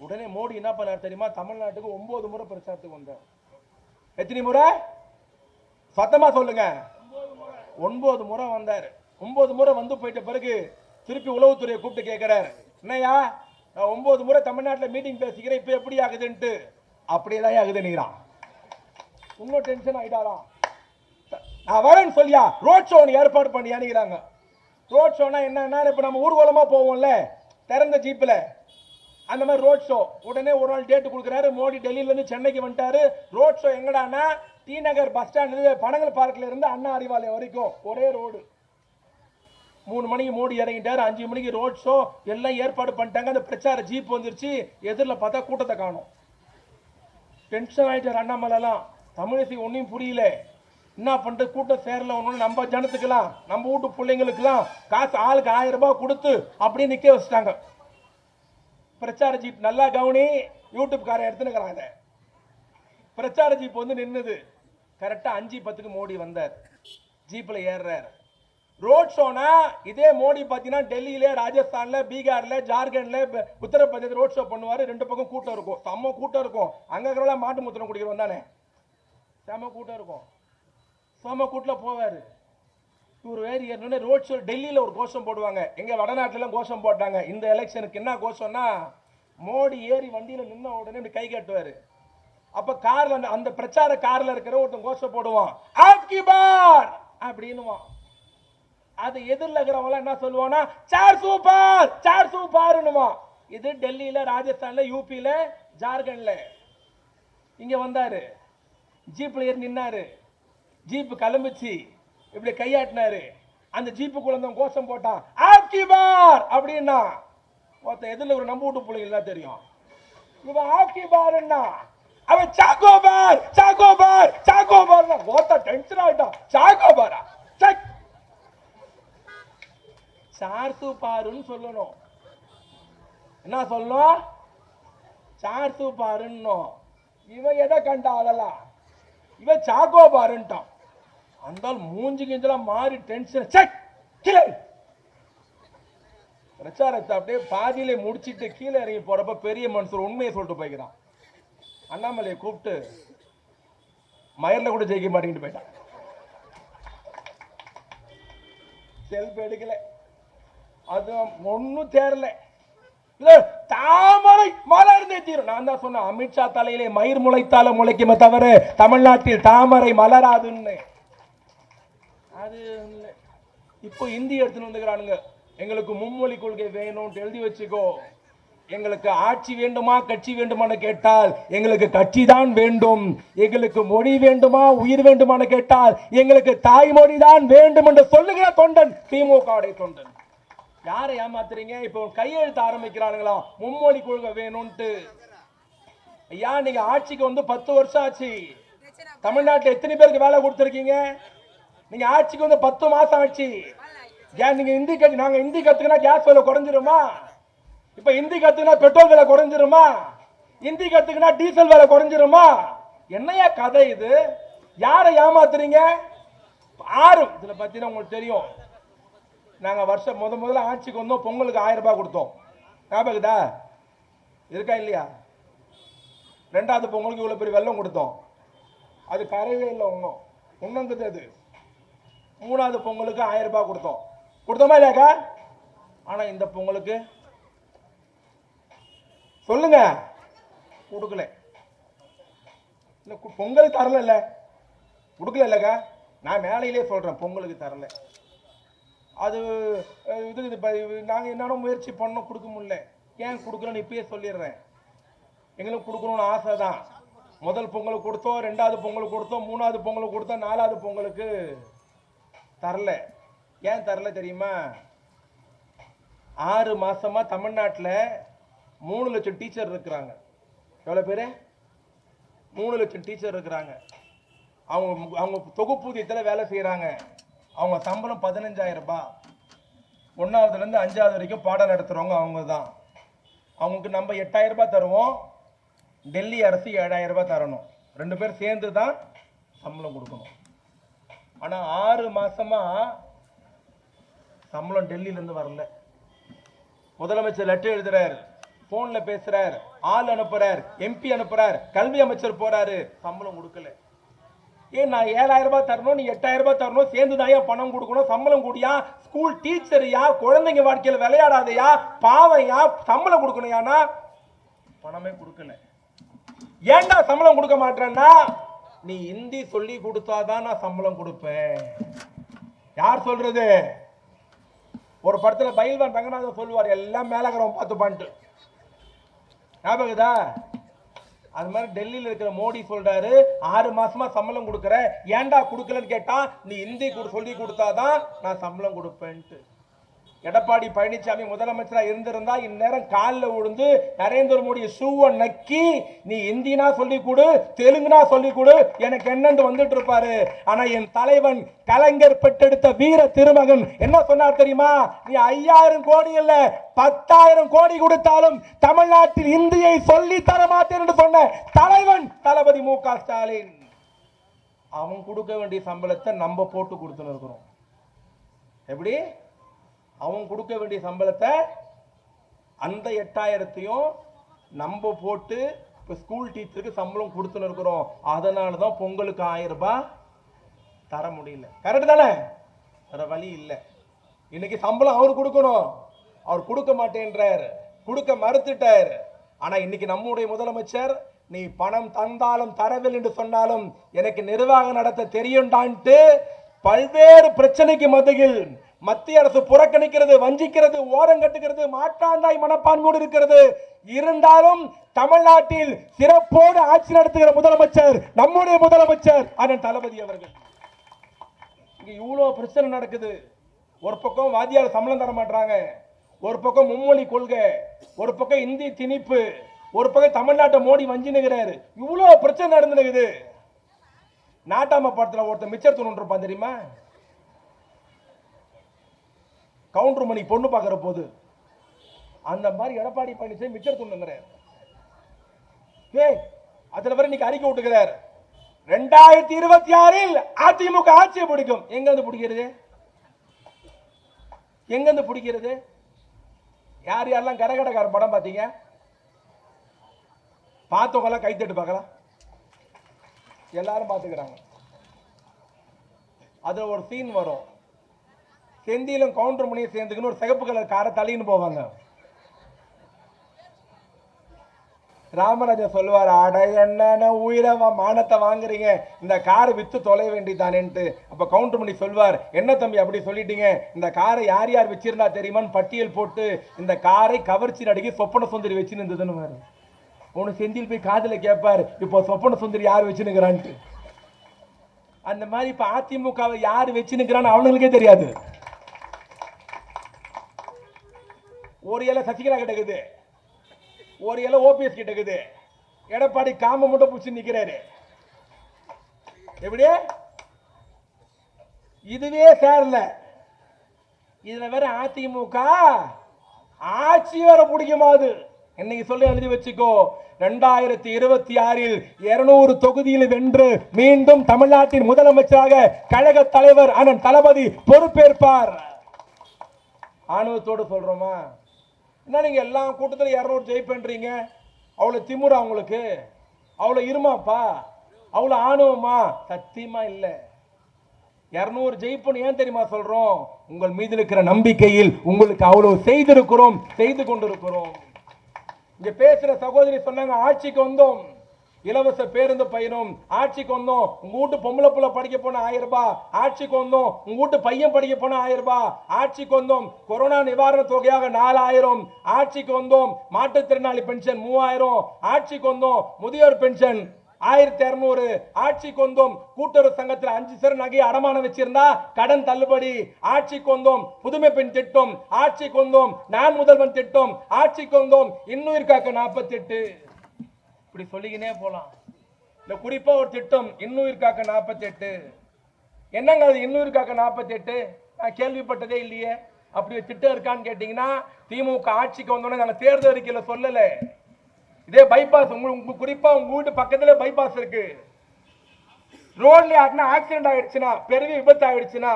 உடனே மோடி என்ன பண்ணார் தெரியுமா? தமிழ்நாட்டுக்கு 9 முறை பிரச்சாரத்துக்கு வந்தார். எத்தனை முறை? சத்தமா சொல்லுங்க. 9 முறை வந்தார். 9 முறை வந்து போயிட்ட பிறகு திருப்பி உளவுத்துறையை கூப்பிட்டு கேட்கிறார், என்னையா 9 முறை தமிழ்நாட்டில் மீட்டிங் பேசிக்கிறேன், இப்ப எப்படி ஆகுதுன்ட்டு. அப்படியேதான் ஆகுதுன்னுறான். இன்னும் டென்ஷன் ஆயிட்டாராம். நான் வரேன்னு சொல்லியா ரோட் ஷோ ஏற்பாடு பண்ணியானுங்கிறாங்க. ரோட் ஷோனா என்னன்னா, இப்ப நம்ம ஊர்வலமா போவோம்ல திறந்த ஜீப்ல, அந்த மாதிரி ரோட் ஷோ. உடனே ஒரு நாள் டேட் கொடுக்குறாரு. மோடி டெல்லியில இருந்து சென்னைக்கு வந்துட்டாரு. ரோட் ஷோ எங்கடானா, டி நகர் பஸ் ஸ்டாண்ட் பனங்கல் பார்க்ல இருந்து அண்ணா அறிவாலயம் வரைக்கும் ஒரே ரோடு. 3 மணிக்கு மோடி இறங்கிட்டாரு, 5 மணிக்கு ரோட் ஷோ எல்லாம் ஏற்பாடு பண்ணிட்டாங்க. அந்த பிரச்சார ஜீப் வந்துருச்சு. எதிரில் பார்த்தா கூட்டத்தை காணும். டென்ஷன் ஆயிட்டார் அண்ணாமலைலாம். தமிழிசை ஒன்றையும் புரியல, என்ன பண்றது, கூட்டம் சேரல. ஒன்று நம்ம ஜனத்துக்கெல்லாம், நம்ம வீட்டு பிள்ளைங்களுக்கெல்லாம் காசு ஆளுக்கு 1000 ரூபாய் கொடுத்து அப்படியே நிக்க வச்சுட்டாங்க. பிரச்சார ஜீப் நல்லா கவனி, யூடியூப் காரை எடுத்துனுக்கிறாங்க. பிரச்சார ஜீப் வந்து நின்னுது. கரெக்டா 5:10 மோடி வந்தார். ஜீப்ல ஏறாரு. ரோட் ஷோனா இதே மோடி பாத்தீங்கன்னா டெல்லியில, ராஜஸ்தான்ல, பீகார்ல, ஜார்க்கண்ட்ல, உத்தரப்பிரதேச ரோட் ஷோ பண்ணுவாரு. 2 பக்கம் கூட்டம் இருக்கும், செம்ம கூட்டம் இருக்கும். அங்க இருக்கிற மாட்டு முத்திரம் குடிக்கிறோம் தானே, செம்ம கூட்டம் இருக்கும். செம்ம கூட்டில் போவாரு. இவர் வேறு ஏறினோடனே ரோட் ஷோ டெல்லியில ஒரு கோஷம் போடுவாங்க. எங்க வடநாட்டுல கோஷம் போட்டாங்க. இந்த எலெக்ஷனுக்கு என்ன கோஷம்னா, மோடி ஏறி வண்டியில நின்ன உடனே இப்படி கை காட்டுவாரு. அப்ப கார்ல, அந்த பிரச்சார கார்ல இருக்கிற ஒருத்தன் கோஷம் போடுவான், ஆப்கி பார் அப்படின்னுவான். அது எதிரில் இருக்கிறவங்க என்ன சொல்லுவானா, 400 பார் 400 பாருன்னுவான். இது டெல்லியில, ராஜஸ்தான்ல, யூபியில, ஜார்க்கண்ட்ல. இங்க வந்தாரு, ஜீப்ல ஏறி நின்னாரு. ஜீப் கிளம்பிச்சு, இப்படி கையாட்டினாரு. அந்த ஜீப்புக்குள்ள கோஷம் போட்டான், ஆப்கி பார் அப்படின்னா. ஒருத்த எதிரில் ஒரு நம்ம வீட்டு பிள்ளைங்க எல்லாம் தெரியும், இவன் ஆப்கி பாருன்னா, அவன் choco bar choco bar choco bar. ஒருத்த டென்ஷன் ஆயிட்டான், சாக்கோ பாரா 400 பாருன்னு சொல்லணும். என்ன சொல்லணும்? 400 பாருன்னு. இவன் எதை கண்டா அதெல்லாம், இவன் சாக்கோ பாருன்ட்டான். அந்த மூஞ்சி கிஞ்சலாம் மாறி டென்ஷன். பிரச்சாரத்தை அப்படியே பாதியிலே முடிச்சிட்டு கீழே இறங்கி போறப்ப பெரிய மனுஷர் உண்மையை சொல்லிட்டு போய்க்கிறான். அண்ணாமலையை கூப்பிட்டு மயர்ல கூட ஜெயிக்க மாட்டேங்கிட்டு போயிட்டான். செல்ஃபி எடுக்கல, அது ஒன்னும் தேரல. தாமரை மலர்ந்தே தீரும். நான் தான் சொன்னேன், அமித்ஷா தலையிலே மயிர் முளைத்தால முளைக்குமே தவிர தமிழ்நாட்டில் தாமரை மலராதுன்னு. அது இப்போ இந்தி எடுத்துன்னு வந்துக்கிறானுங்க. எங்களுக்கு மும்மொழி கொள்கை வேணும்னு எழுதி வச்சுக்கோ. எங்களுக்கு ஆட்சி வேண்டுமா கட்சி வேண்டுமான்னு கேட்டால் எங்களுக்கு கட்சி தான் வேண்டும். எங்களுக்கு மொழி வேண்டுமா உயிர் வேண்டுமான்னு கேட்டால் எங்களுக்கு தாய்மொழி தான் வேண்டும் என்று சொல்லுகிற தொண்டன் திமுக தொண்டன். யாரை ஏமாத்துறீங்க? இப்போ கையெழுத்து ஆரம்பிக்கிறானுங்களா மும்மொழி கொள்கை வேணும்ட்டு. ஐயா, நீங்க ஆட்சிக்கு வந்து 10 வருஷம் ஆச்சு. தமிழ்நாட்டில் எத்தனை பேருக்கு வேலை கொடுத்துருக்கீங்க? நீங்க ஆட்சிக்கு வந்து 10 மாசம் ஆச்சு. நீங்க நாங்க ஹிந்தி கத்துக்கினா கேஸ் விலை குறைஞ்சிருமா? இப்ப ஹிந்தி கத்துக்கினா பெட்ரோல் விலை குறைஞ்சிருமா? ஹிந்தி கத்துக்கினா டீசல் விலை குறைஞ்சிருமா? என்னையா கதை இது? யாரை ஏமாத்துறீங்க? இதுல பத்தினா உங்களுக்கு தெரியும். நாங்க வருஷம் முதல்ல ஆட்சிக்கு வந்தோம், பொங்கலுக்கு 1000 ரூபாய் கொடுத்தோம். ஞாபகதா இருக்கா இல்லையா? 2வது பொங்கலுக்கு இவ்வளவு பெரிய வெள்ளம் கொடுத்தோம், அது கரையவே இல்லை. ஒன்னுங்குது அது. 3வது பொங்கலுக்கு 1000 ரூபாய் கொடுத்தோமா இல்லையாக்கா? ஆனா இந்த பொங்கலுக்கு சொல்லுங்க, கொடுக்கல. பொங்கலுக்கு தரல இல்ல, கொடுக்கல இல்லக்கா. நான் மேலையிலே சொல்றேன், பொங்கலுக்கு தரல. அது நாங்க என்னென்ன முயற்சி பண்ணோம், கொடுக்க முடியல. ஏன் கொடுக்கலன்னு இப்பயே சொல்லிடுறேன். எங்களுக்கு கொடுக்கணும்னு ஆசை தான். முதல் பொங்கலுக்கு கொடுத்தோம், 2வது பொங்கலுக்கு கொடுத்தோம், 3வது பொங்கலுக்கு கொடுத்தோம், 4வது பொங்கலுக்கு தரல. ஏன் தரல தெரியுமா? 6 மாசமா தமிழ்நாட்டில் 3 லட்சம் டீச்சர் இருக்கிறாங்க. எவ்வளவு பேரு? 3 லட்சம் டீச்சர் இருக்கிறாங்க. அவங்க தொகுப்பூதியத்தில் வேலை செய்யறாங்க. அவங்க சம்பளம் 15,000 ரூபாய். 1வதுல இருந்து 5வது வரைக்கும் பாடம் நடத்துறவங்க அவங்க தான். அவங்களுக்கு நம்ம 8,000 ரூபாய் தருவோம், டெல்லி அரசு 7,000 ரூபாய் தரணும். 2 பேர் சேர்ந்து தான் சம்பளம் கொடுக்கணும். ஆனா 6 மாசமா சம்பளம் டெல்லியில இருந்து வரல. முதலமைச்சர் லெட்டர் எழுதுறாரு, போன்ல பேசுறாரு, ஆள் அனுப்புறாரு, எம்பி அனுப்புறாரு, கல்வி அமைச்சர் போறாரு, சம்பளம் கொடுக்கல. ஏன் நான் 7,000 ரூபாய் தரணும், நீ 8,000 ரூபாய் தரணும், சேர்ந்துதாயா பணம் கொடுக்கணும், சம்பளம் கூடியா? ஸ்கூல் டீச்சரையா, குழந்தைங்க வாழ்க்கையில் விளையாடாதையா, பாவையா, சம்பளம் கொடுக்கணையானா பணமே கொடுக்கல. ஏன்டா சம்பளம் கொடுக்க மாட்டேன்னா, நீ ஹிந்தி சொல்லி கொடுத்தாதான் நான் சம்பளம் கொடுப்பேன். யார் சொல்றது? ஒரு படத்துல பயில்வான் ரங்கநாதன் சொல்லுவார், எல்லாம் மேலகரம் பார்த்து பண்ணிட்டு. ஞாபகதா? அது மாதிரி டெல்லியில் இருக்கிற மோடி சொல்றாரு, 6 மாசமா சம்பளம் கொடுக்கற, ஏன்டா கொடுக்கலன்னு கேட்டா, நீ ஹிந்தி சொல்லி கொடுத்தாதான் நான் சம்பளம் கொடுப்பேன்ட்டு. எடப்பாடி பழனிசாமி முதலமைச்சரா இருந்திருந்தா இந்நேரம் காலில் விழுந்து நரேந்திர மோடி ஷூவை நக்கி, நீ ஹிந்தினா சொல்லி கொடு, தெலுங்குனா சொல்லி கொடு, எனக்கு என்னன்னு வந்துட்டு இருப்பாரு. ஆனா என் தலைவன் கலைஞர் பெற்றெடுத்த வீர திருமகன் என்ன சொன்னார் தெரியுமா? நீ 5,000 கோடி இல்ல 10,000 கோடி கொடுத்தாலும் தமிழ்நாட்டில் இந்தியை சொல்லி தர மாட்டேன் என்று சொன்ன தலைவன் தளபதி மு.க. ஸ்டாலின். அவன் கொடுக்க வேண்டிய சம்பளத்தை நம்ம போட்டு கொடுத்துன்னு இருக்கிறோம். எப்படி? அவன் கொடுக்க வேண்டிய சம்பளத்தை அந்த 8,000த்தையும் நம்ம போட்டு இப்போ ஸ்கூல் டீச்சருக்கு சம்பளம் கொடுத்துன்னு இருக்கிறோம். அதனால தான் பொங்கலுக்கு 1000 ரூபாய் தர முடியல. கரெக்ட் தானே? வேற வழி இல்லை. இன்னைக்கு சம்பளம் அவர் கொடுக்கணும், அவர் கொடுக்க மாட்டேன்றார், கொடுக்க மறுத்துட்டார். ஆனா இன்னைக்கு நம்முடைய முதலமைச்சர், நீ பணம் தந்தாலும் தரவில்லை என்று சொன்னாலும் எனக்கு நிர்வாகம் நடத்த தெரியும்டான்ட்டு பல்வேறு பிரச்சனைக்கு மத்தியில் மத்திய அரசு புறக்கணிக்கிறது, வஞ்சிக்கிறது, ஓரம் கட்டுகிறது, மாற்றாந்தாய் மனப்பான்மையோடு இருக்கிறது. இருந்தாலும் தமிழ்நாட்டில் சிறப்போடு ஆட்சி நடத்துகிற முதலமைச்சர் நம்முடைய முதலமைச்சர் அண்ணன் தளபதி அவர்கள். இங்க இவ்வளவு பிரச்சனை நடக்குது. ஒரு பக்கம் வாத்தியார் சம்பளம் தர மாட்டாங்க, ஒரு பக்கம் மும்மொழி கொள்கை, ஒரு பக்கம் இந்தி திணிப்பு, ஒரு பக்கம் தமிழ்நாட்டை மோடி வஞ்சினுகிறாரு. இவ்வளவு பிரச்சனை நடந்துருக்குது. நாட்டாம படத்துல ஒருத்தர் மிச்சர் தூண் இருப்பான் தெரியுமா? கவுண்டர் மணி பொண்ணு பார்க்கிற போது அந்த மாதிரி எடப்பாடி பழனிசாமி மிச்சர் தூண்டுங்கிறார். அதுல வரை இன்னைக்கு அறிக்கை விட்டுக்கிறார், 2026 அதிமுக ஆட்சியை பிடிக்கும். எங்க இருந்து பிடிக்கிறது? எங்க இருந்து பிடிக்கிறது? யார் யாரெல்லாம் கரகடக்கார படம் பார்த்தீங்க? பார்த்தவங்க எல்லாம் கைத்தட்டு பார்க்கலாம். எல்லாரும் பார்த்துக்கிறாங்க. அதுல ஒரு சீன் வரும், செந்திலும் கவுண்டர் மணியை சேர்ந்துக்குன்னு ஒரு சிகப்பு கலர் காரை தள்ளின்னு போவாங்க. ராமராஜன் சொல்லுவார், அட என்ன உயிரை மானத்தை வாங்குறீங்க, இந்த காரை வித்து தொலை வேண்டியதானேன்ட்டு. அப்ப கவுண்டர் பண்ணி சொல்வார், என்ன தம்பி அப்படி சொல்லிட்டீங்க, இந்த காரை யார் யார் வச்சிருந்தா தெரியுமான்னு பட்டியல் போட்டு இந்த காரை கவர்ச்சி நடிகை சொப்பன சுந்தரி வச்சு இருந்ததுன்னு ஒன்னு செந்தில் போய் காதல கேட்பார், இப்போ சொப்பன சுந்தரி யார் வச்சுனுக்கிறான்ட்டு. அந்த மாதிரி இப்ப அதிமுகவை யார் வச்சுனுக்கிறான்னு அவனுங்களுக்கே தெரியாது. ஒரு இலை சசிகலா கிட்டக்குது, ஒரு இலை ஓபிஎஸ் கிட்டக்குது, எடப்பாடி காம மட்டும் புடிச்சு நிக்கிறாரு. எப்படி இதுவே சேரல, இதுல வேற அதிமுக ஆட்சி வேற பிடிக்குமாது. இன்னைக்கு சொல்லி எழுதி வச்சுக்கோ, 2026 200 தொகுதியில் வென்று மீண்டும் தமிழ்நாட்டின் முதலமைச்சராக கழக தலைவர் அண்ணன் தளபதி பொறுப்பேற்பார். ஆணவத்தோடு சொல்றோமா? என்ன நீங்க எல்லா கூட்டத்தில் 200 ஜெயிப்பேன்றீங்க? அவ்வளவு திமுறா உங்களுக்கு? அவ்வளவு இருமாப்பா? அவ்வளவு ஆணவமா? சத்தியமா இல்ல. 200 ஜெயிப்புன்னு ஏன் தெரியுமா சொல்றோம்? உங்கள் மீது இருக்கிற நம்பிக்கையில் உங்களுக்கு அவ்வளவு செய்திருக்கிறோம், செய்து கொண்டிருக்கிறோம். இங்க பேசுற சகோதரி சொன்னாங்க, ஆட்சிக்கு வந்தோம் இலவச பேருந்து பயணம், ஆட்சிக்கு வந்தோம் உங்க வீட்டு பொம்பளை புள்ள படிக்க போன 1000 ரூபாய், ஆட்சிக்கு வந்தோம் உங்க வீட்டு பையன் படிக்க போன 1000 ரூபாய், ஆட்சிக்கு வந்தோம் கொரோனா நிவாரண தொகையாக 4000, ஆட்சிக்கு வந்தோம் மாற்றுத்திறனாளி பென்ஷன் 3000, ஆட்சிக்கு வந்தோம் முதியோர் பென்ஷன் 1200, ஆட்சிக்கு வந்தோம் கூட்டுறவு சங்கத்தில் 5 சர நகை அடமானம் வச்சிருந்தா கடன் தள்ளுபடி, ஆட்சிக்கு வந்தோம் புதுமை பெண் திட்டம், ஆட்சிக்கு வந்தோம் நான் முதல்வன் திட்டம், ஆட்சிக்கு வந்தோம் இன்னுயிர் காக்க 48. இப்படி சொல்லிக்கினே போலாம். இல்ல குறிப்பா ஒரு திட்டம் இன்னுயிர் காக்க 48. என்னங்க அது இன்னுயிர் காக்க 48? நான் கேள்விப்பட்டதே இல்லையே. அப்படி ஒரு திட்டம் இருக்கான்னு கேட்டீங்கன்னா, திமுக ஆட்சிக்கு வந்தோடனே நாங்க தேர்தல் அறிக்கையில சொல்லல. இதே பைபாஸ் குறிப்பா உங்க வீட்டு பக்கத்துல பைபாஸ் இருக்கு, ரோட்ல யாருன்னா ஆக்சிடென்ட் ஆயிடுச்சுன்னா, பெரிய விபத்து ஆயிடுச்சுன்னா,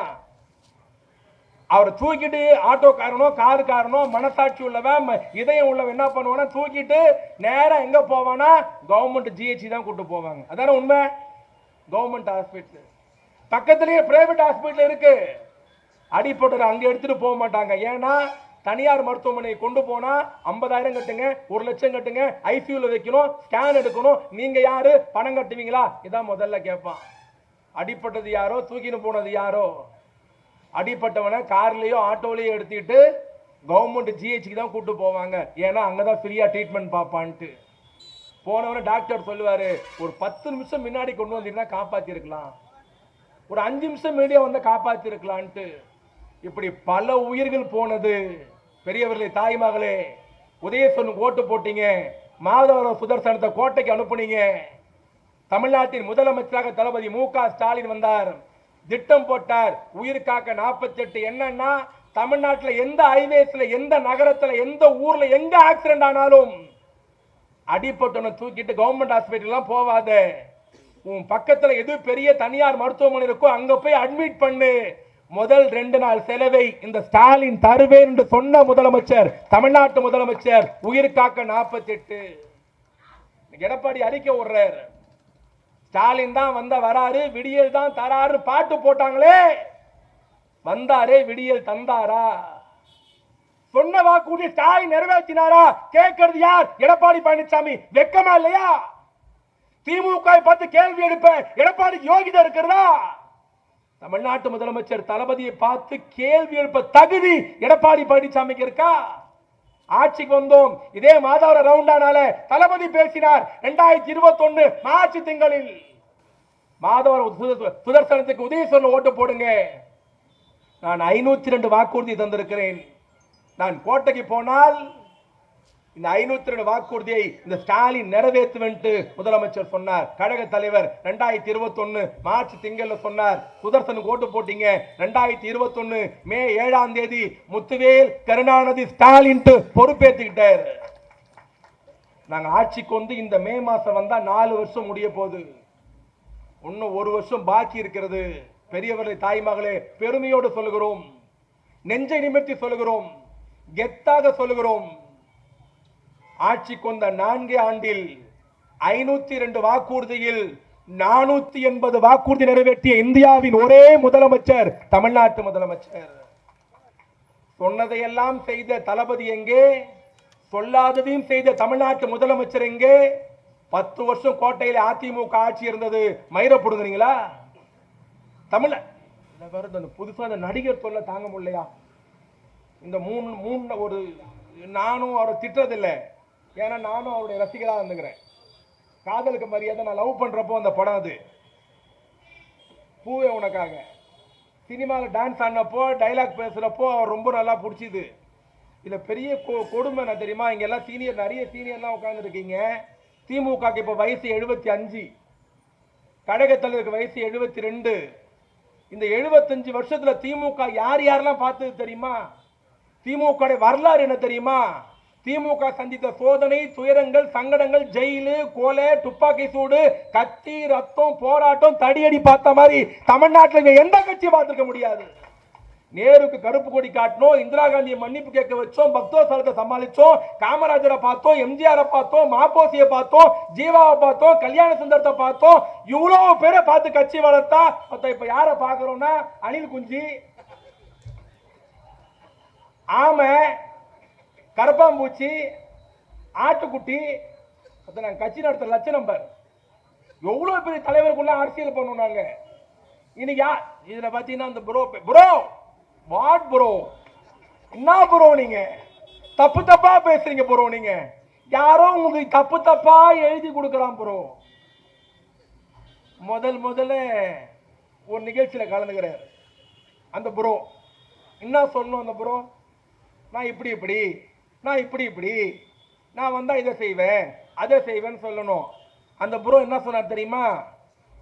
அவரை தூக்கிட்டு ஆட்டோக்காரனோ காருக்காரனோ மனசாட்சி உள்ளவன் இதயம் உள்ளவன் என்ன பண்ணுவானா, தூக்கிட்டு நேரா எங்க போவானா, கவர்மெண்ட் ஜிஹெச் தான் கூட்டு போவாங்க. அதான உண்மை. கவர்மெண்ட் ஹாஸ்பிட்டல் பக்கத்திலேயே பிரைவேட் ஹாஸ்பிட்டல் இருக்கு. அடிப்பட்டு அங்க எடுத்துட்டு போக மாட்டாங்க. ஏன்னா தனியார் மருத்துவமனை கொண்டு போனா 50,000 கட்டுங்க, 1 லட்சம் கட்டுங்க, ஐசியூல வைக்கணும், ஸ்கேன் எடுக்கணும், நீங்க யாரு பணம் கட்டுவீங்களா? இதான் முதல்ல கேட்பான். அடிப்பட்டது யாரோ, தூக்கின்னு போனது யாரோ. அடிப்பட்டவனை கார்லயோ ஆட்டோலயோ எடுத்துட்டு கவர்மெண்ட் ஜிஹெச்க்கு தான் கூட்டு போவாங்க. ஏன்னா அங்கதான் ஃப்ரீயா ட்ரீட்மெண்ட் பார்ப்பான்ட்டு. போனவன டாக்டர் சொல்லுவாரு, ஒரு 10 நிமிஷம் முன்னாடி கொண்டு வந்தீங்கன்னா காப்பாத்தி இருக்கலாம், ஒரு 5 நிமிஷம் மீடியா வந்து காப்பாத்தி இருக்கலான்ட்டு. இப்படி பல உயிர்கள் போனது. பெரியவர்களே தாய்மகளே, உதயசனுக்கு ஓட்டு போட்டீங்க, மாதவர சுதர்சனத்தை கோட்டைக்கு அனுப்புனீங்க. தமிழ்நாட்டின் முதலமைச்சராக தளபதி மு.க. ஸ்டாலின் வந்தார், திட்டம் போட்டார் உயிர் காக்க 48. என்னன்னா தமிழ்நாட்டில் எந்த ஹைவேஸ்ல, எந்த நகரத்துல, எந்த ஊர்ல எங்க ஆக்சிடென்ட் ஆனாலும் அடிப்பட்டவனை தூக்கிட்டு கவர்மெண்ட் ஹாஸ்பிட்டல் போவாத, உன் பக்கத்துல எது பெரிய தனியார் மருத்துவமனை இருக்கோ அங்க போய் அட்மிட் பண்ணு. முதல் 2 நாள் செலவை இந்த ஸ்டாலின் தருவேன் என்று சொன்ன முதலமைச்சர், தமிழ்நாட்டு முதலமைச்சர் உயிர் காக்க 48. எடப்பாடி அறிக்கை விடுறார், ஸ்டாலின் தான் வந்த வராரு, விடியல் தான் தராரு பாட்டு போட்டாங்களே, வந்தாரே விடியல் தந்தாரா? சொன்ன வாக்குறுதி ஸ்டாலின் நிறைவேற்றினாரா? கேட்கிறது யார்? எடப்பாடி பழனிசாமி. வெக்கமா இல்லையா? திமுக பார்த்து கேள்வி எடுப்ப எடப்பாடிக்கு யோகிதா இருக்கிறதா? தமிழ்நாட்டு முதலமைச்சர் தளபதியை பார்த்து கேள்வி எழுப்ப தகுதி எடப்பாடி பழனிசாமிக்கு இருக்கா? ஆட்சிக்கு வந்தோம், இதே மாதவர ரவுண்டானால தளபதி பேசினார் 2021 மார்ச் திங்களில். மாதவர சுதர்சனத்துக்கு உதயசூரன் ஓட்டு போடுங்க. நான் 502 வாக்குறுதி தந்திருக்கிறேன். நான் கோட்டைக்கு போனால் இந்த 502 வாக்குறுதியை இந்த ஸ்டாலின் நிறைவேற்றுவேன் முதலமைச்சர் சொன்னார். கழக தலைவர் 2021 மார்ச் திங்கள்ல சொன்னார். சுதர்சனுக்கு ஓட்டு போட்டீங்க. 2021 மே 7ஆம் தேதி முத்துவேல் கருணாநிதி ஸ்டாலின் பொறுப்பேற்றுக்கிட்டார். நாங்க ஆட்சிக்கு வந்து இந்த மே மாசம் வந்தா 4 வருஷம் முடிய போகுது. இன்னும் 1 வருஷம் பாக்கி இருக்கிறது. பெரியவர்களை தாய்மகளே, பெருமையோடு சொல்லுகிறோம், நெஞ்சை நிமிர்த்தி சொல்லுகிறோம், கெத்தாக சொல்லுகிறோம். ஆட்சிக்கு வந்த 4 ஆண்டில் 502 வாக்குறுதியில் 480 வாக்குறுதி நிறைவேற்றிய இந்தியாவின் ஒரே முதலமைச்சர் தமிழ்நாட்டு முதலமைச்சர். சொன்னதையெல்லாம் செய்த தளபதி எங்கே? சொல்லாததையும் செய்த தமிழ்நாட்டு முதலமைச்சர் எங்கே? 10 வருஷம் கோட்டையில் அதிமுக ஆட்சி இருந்தது, மயிரை போடுங்கிறீங்களா? தமிழ புதுசா அந்த நடிகர் சொல்ல தாங்க முடியலையா? இந்த மூணு ஒரு நானும் அவரை திட்டதில்லை, ஏன்னா நானும் அவருடைய ரசிகராக இருந்துக்கிறேன். காதலுக்கு மரியாதை நான் லவ் பண்றப்போ அந்த படம் அது பூவே உனக்காக சினிமாவில் டான்ஸ் ஆடினப்போ டைலாக் பேசுறப்போ அவர் ரொம்ப நல்லா பிடிச்சிது. இதுல பெரிய கொடுமை என்ன தெரியுமா? இங்க எல்லாம் சீனியர், நிறைய சீனியர்லாம் உட்கார்ந்துருக்கீங்க. திமுக இப்போ வயசு 75, கழக தலைவருக்கு வயசு 72. இந்த 75 வருஷத்துல திமுக யார் யாரெல்லாம் பார்த்தது தெரியுமா? திமுக வரலாறு என்ன தெரியுமா? திமுக சந்தித்த சோதனை, துயரங்கள், சங்கடங்கள், ஜெயிலு, கொலை, துப்பாக்கி சூடு, கத்தி, ரத்தம், போராட்டம், தடியடி பார்த்த மாதிரி தமிழ்நாட்டில் எந்த கட்சி பார்த்திருக்க முடியாது. நேருக்கு கருப்பு கொடி காட்டணும், இந்திரா காந்தியை மன்னிப்பு கேட்க வச்சோம், பக்தோசலத்தை சமாளிச்சோம், காமராஜரை பார்த்தோம், எம்ஜிஆரை பார்த்தோம், மாப்போசியை பார்த்தோம், ஜீவாவை பார்த்தோம், கல்யாண சுந்தரத்தை பார்த்தோம். இவ்வளவு பேரை பார்த்து கட்சி வளர்த்தா இப்ப யாரை பார்க்கிறோம்னா அனில் குஞ்சி, ஆமை, கரப்பாம்பூச்சி, ஆட்டுக்குட்டி, கட்சி நடத்த லட்சணம் பார். எவ்வளவு பெரிய தலைவருக்குள்ள அரசியல் பண்ணுவோம் நாங்க. இன்னைக்கு இதுல பாத்தீங்கன்னா அந்த ப்ரோ வாட் ப்ரோ, என்ன ப்ரோ நீங்க தப்பு தப்பா பேசுறீங்க ப்ரோ. நீங்க யாரோ உங்களுக்கு தப்பு தப்பா எழுதி கொடுக்கறான் ப்ரோ. முதல்ல ஒரு நிகழ்ச்சியில கலந்துக்கிறார் அந்த ப்ரோ. என்ன சொல்லணும் அந்த ப்ரோ? நான் இப்படி நான் வந்தா இதை செய்வேன் அதை செய்வேன்னு சொல்லணும். அந்த ப்ரோ என்ன சொன்னார் தெரியுமா?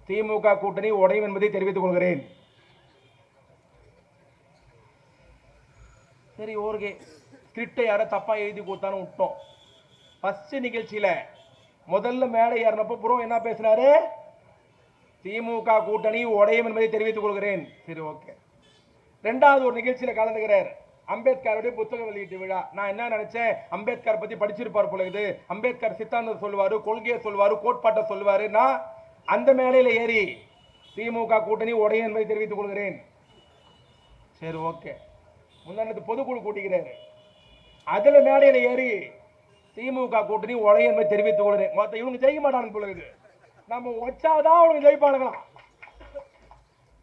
திமுக கூட்டணி உடையும் என்பதை தெரிவித்துக் கொள்கிறேன். சரி, ஓகே, ஸ்கிரிப்டை யார தப்பா எழுதி கொடுத்தான்னு விட்டோம். ஃபர்ஸ்ட் நிகழ்ச்சியில முதல்ல மேடை ஏறினப்போ ப்ரோ என்ன பேசினாரு? திமுக கூட்டணி உடையும் என்பதை தெரிவித்துக் கொள்கிறேன். சரி, ஓகே. ரெண்டாவது ஒரு நிகழ்ச்சியில கலந்துகிறார், அம்பேத்கருடைய புத்தக வெளியீட்டு விழா. நான் என்ன நினைச்சேன், அம்பேத்கர் பத்தி படிச்சிருப்பார் போல இது, அம்பேத்கர் சித்தாந்தம் சொல்லுவாரு, கொள்கையை சொல்லுவாரு, கோட்பாட்டை சொல்லுவாரு. நான் அந்த மேடையில ஏறி திமுக கூட்டணி உடையும் என்பதை தெரிவித்துக் கொள்கிறேன். சரி, ஓகே. முன்னாடி பொதுக்குழு கூட்டிக்கிறாரு, அதுல மேடையில ஏறி திமுக கூட்டணி உடையும் என்பதை தெரிவித்துக் கொள்கிறேன். மொத்தம் இவங்க ஜெயிக்க மாட்டாங்க போல இது, நம்ம வச்சாதான் அவங்க ஜெயிப்பானுங்களாம்.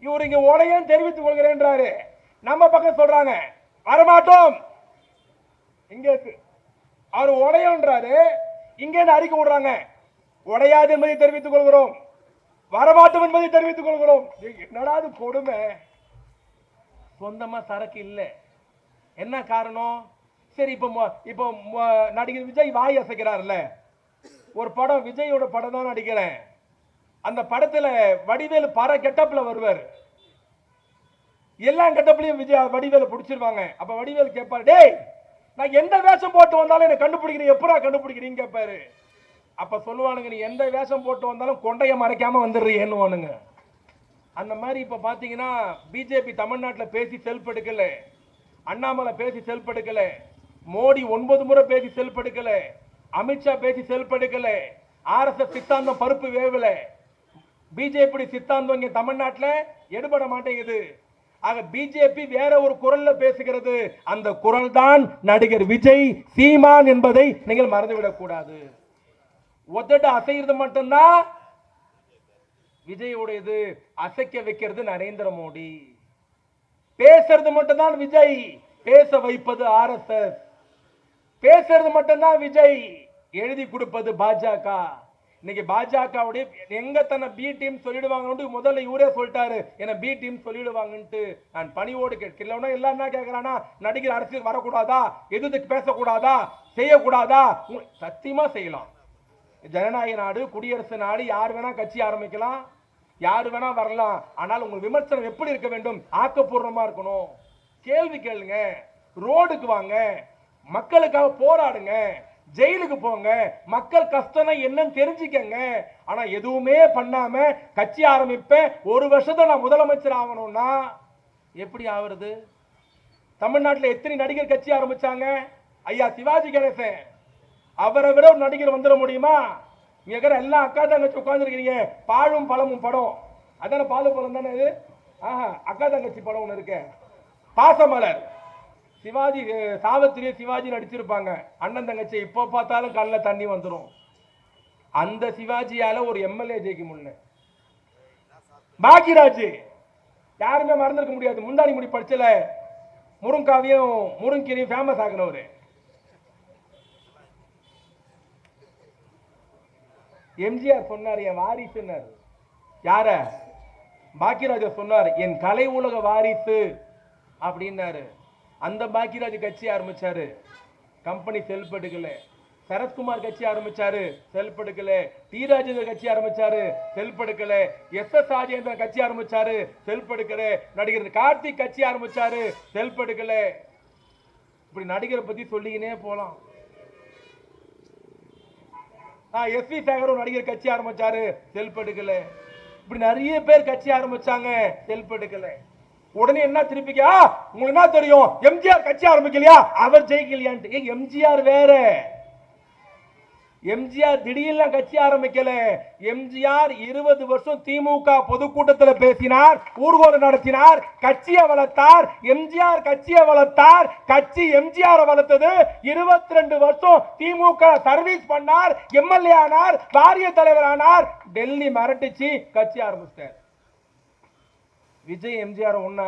இவர் இங்க உடையும் தெரிவித்துக் கொள்கிறேன்றாரு, நம்ம பக்கம் சொல்றாங்க வரமாட்டோம். இங்க அவர் உடையன்றாரு, இங்க அறிக்கை விடுறாங்க உடையாது என்பதை தெரிவித்துக் கொள்கிறோம், வரமாட்டோம் என்பதை தெரிவித்துக் கொள்கிறோம். என்னடா கொடுமை. சொந்தமா சரக்கு இல்ல, என்ன காரணம்? சரி, இப்போ நடிகர் விஜய் வாய் அசைக்கிறார்ல, ஒரு படம் விஜயோட படம் தான் நடிக்கிறேன், அந்த படத்துல வடிவேலு பர கெட்டப்ல வருவார், எல்லா கெட்டப்லயும் விஜய் வடிவேலு பிடிச்சிருவாங்க. அப்ப வடிவேலு கேட்பாரு, டேய் நான் எந்த வேஷம் போட்டு வந்தாலும் என்ன கண்டுபிடிக்கிறீங்க, எப்படா கண்டுபிடிக்கிறீங்க கேட்பாரு. அப்ப சொல்லுவானுங்க, நீ எந்த வேஷம் போட்டு வந்தாலும் கொண்டைய மறைக்காம வந்துடுறீன்னு. அந்த மாதிரி இப்ப பாத்தீங்கன்னா பிஜேபி தமிழ்நாட்டில் பேசி செல்ஃப் எடுக்கல, அண்ணாமலை பேசி செல்ஃப் எடுக்கல, மோடி 9 முறை பேசி செல்ஃப் எடுக்கல, அமித்ஷா பேசி செல்ஃப் எடுக்கல, RSS சித்தாந்தம் பருப்பு வேவல, பிஜேபி சித்தாந்தம் இங்க தமிழ்நாட்டில் எடுபட மாட்டேங்குது. ஆக பிஜேபி வேற ஒரு குரல்ல பேசுகிறது, அந்த குரல் தான் நடிகர் விஜய் சீமான் என்பதை நீங்கள் மறந்துவிடக் கூடாது. உதட்ட அசைகிறது மட்டும்தான் விஜயோடையது, அசைக்க வைக்கிறது நரேந்திர மோடி. பேசுறது மட்டும்தான் விஜய், பேச வைப்பது RSS. பேசுறது மட்டும்தான் விஜய், எழுதி கொடுப்பது பாஜக. இன்னைக்கு பாஜகவுடைய எங்க தன்னை பி டீம் சொல்லிடுவாங்க, முதல்ல இவரே சொல்லிட்டாரு என்ன பி டீம் சொல்லிடுவாங்கன்ட்டு. நான் பணியோடு கேட்கல, எல்லாம் என்ன கேட்கிறானா, நடிகர் அரசியல் வரக்கூடாதா, எதுக்கு பேசக்கூடாதா, செய்யக்கூடாதா? சத்தியமா செய்யலாம். ஜனநாயக நாடு, குடியரசு நாடு, யார் வேணா கட்சி ஆரம்பிக்கலாம், யாரு வேணா வரலாம். ஆனால் உங்க விமர்சனம் எப்படி இருக்க வேண்டும்? ஆக்கப்பூர்வமா இருக்கணும். கேள்வி கேளுங்க, ரோடுக்கு வாங்க, மக்களுக்காக போராடுங்க, ஜெயிலுக்கு போங்க, மக்கள் கஷ்டம் என்னன்னு தெரிஞ்சுக்கங்க. ஆனா எதுவுமே பண்ணாம கட்சி ஆரம்பிப்பேன், ஒரு வருஷத்துல நான் முதலமைச்சர் ஆகணும்னா எப்படி ஆகுறது? தமிழ்நாட்டில் எத்தனை நடிகர் கட்சி ஆரம்பிச்சாங்க? ஐயா சிவாஜி கணேசன், அவரை விட ஒரு நடிகர் வந்துட முடியுமா? இங்க எல்லாம் அக்கா தங்கச்சி உட்கார்ந்துருக்கீங்க, பாழும் பழமும் படம், அதான பாலு பழம் தானே இது. அக்கா தங்கச்சி படம் ஒண்ணு இருக்கு, பாசமலர். சிவாஜி சாவித்திரியை சிவாஜி நடிச்சிருப்பாங்க, அண்ணன் தங்கச்சி. இப்போ பார்த்தாலும் கண்ணில் தண்ணி வந்துடும். அந்த சிவாஜியால ஒரு எம்எல்ஏ ஜெயிக்க முடியல. பாக்கியராஜ் யாருமே மறந்துருக்க முடியாது. முந்தாணி முடி படிச்சல முருங்காவையும் முருங்கீரையும் ஃபேமஸ் ஆகினவரு. எம்ஜிஆர் சொன்னார் என் வாரிசுன்னாரு. யார? பாக்கியராஜ சொன்னார் என் கலை உலக வாரிசு அப்படின்னாரு. அந்த பாக்கியராஜ் கட்சி ஆரம்பிச்சாரு, கம்பெனி செல்படுக்கல. சரத்குமார் கட்சி ஆரம்பிச்சாரு, செல்படுக்கல. டி ராஜேந்தர் கட்சி ஆரம்பிச்சாரு, செல்படுக்கல. எஸ் ராஜேந்திரன் கட்சி ஆரம்பிச்சாரு, செல்படுக்கல. நடிகர் கார்த்திக் கட்சி ஆரம்பிச்சாரு, செல்படுக்கல. இப்படி நடிகரை பத்தி சொல்லிக்கினே போலாம். எஸ் வி சேகர் நடிகர் கட்சி ஆரம்பிச்சாரு, செல்படுக்கல. இப்படி நிறைய பேர் கட்சி ஆரம்பிச்சாங்க, செல்படுக்கல. உடனே என்ன திருப்பிக்கா உங்களுக்கு என்ன தெரியும், எம்ஜிஆர் கட்சி ஆரம்பிக்கலையா, அவர் ஜெயிக்கலையான்ட்டு. எம்ஜிஆர் வேற. எம்ஜிஆர் திடீர்னு கட்சி ஆரம்பிக்கல. எம்ஜிஆர் 20 வருஷம் திமுக பொதுக்கூட்டத்தில் பேசினார், ஊர்வலம் நடத்தினார், கட்சியை வளர்த்தார். எம்ஜிஆர் கட்சியை வளர்த்தார், கட்சி எம்ஜிஆர் வளர்த்தது. 22 வருஷம் திமுக சர்வீஸ் பண்ணார், எம்எல்ஏ ஆனார், வாரிய தலைவர் ஆனார். டெல்லி மிரட்டிச்சு கட்சி ஆரம்பிச்சார். விஜய் எம்ஜிஆர் ஒண்ணா?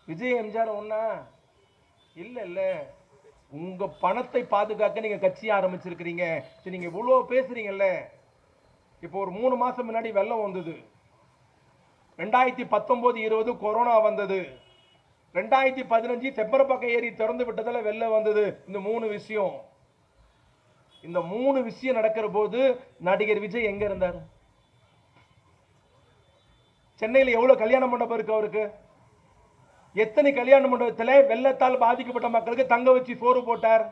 விஜய் எம்ஜிஆர் ஒண்ணா? இல்ல இல்ல. உங்க பணத்தை பாதுகாக்க நீங்க கட்சி ஆரம்பிச்சிருக்கிறீங்க. நீங்க இவ்வளவு பேசுறீங்கல்ல. இப்போ ஒரு 3 மாசம் முன்னாடி வெள்ளம் வந்தது. 2019-20 கொரோனா வந்தது. 2015 செப்பரப்பக்க ஏரி திறந்து விட்டதால வெள்ளம் வந்தது. இந்த 3 விஷயம். இந்த 3 விஷயம் நடக்கிற போது நடிகர் விஜய் எங்க இருந்தார்? சென்னையில் எவ்வளவு கல்யாண மண்டபம் இருக்கு அவருக்கு? எத்தனை கல்யாண மண்டபத்தில் வெள்ளத்தால் பாதிக்கப்பட்ட மக்களுக்கு தங்க வச்சு சோறு போட்டார்?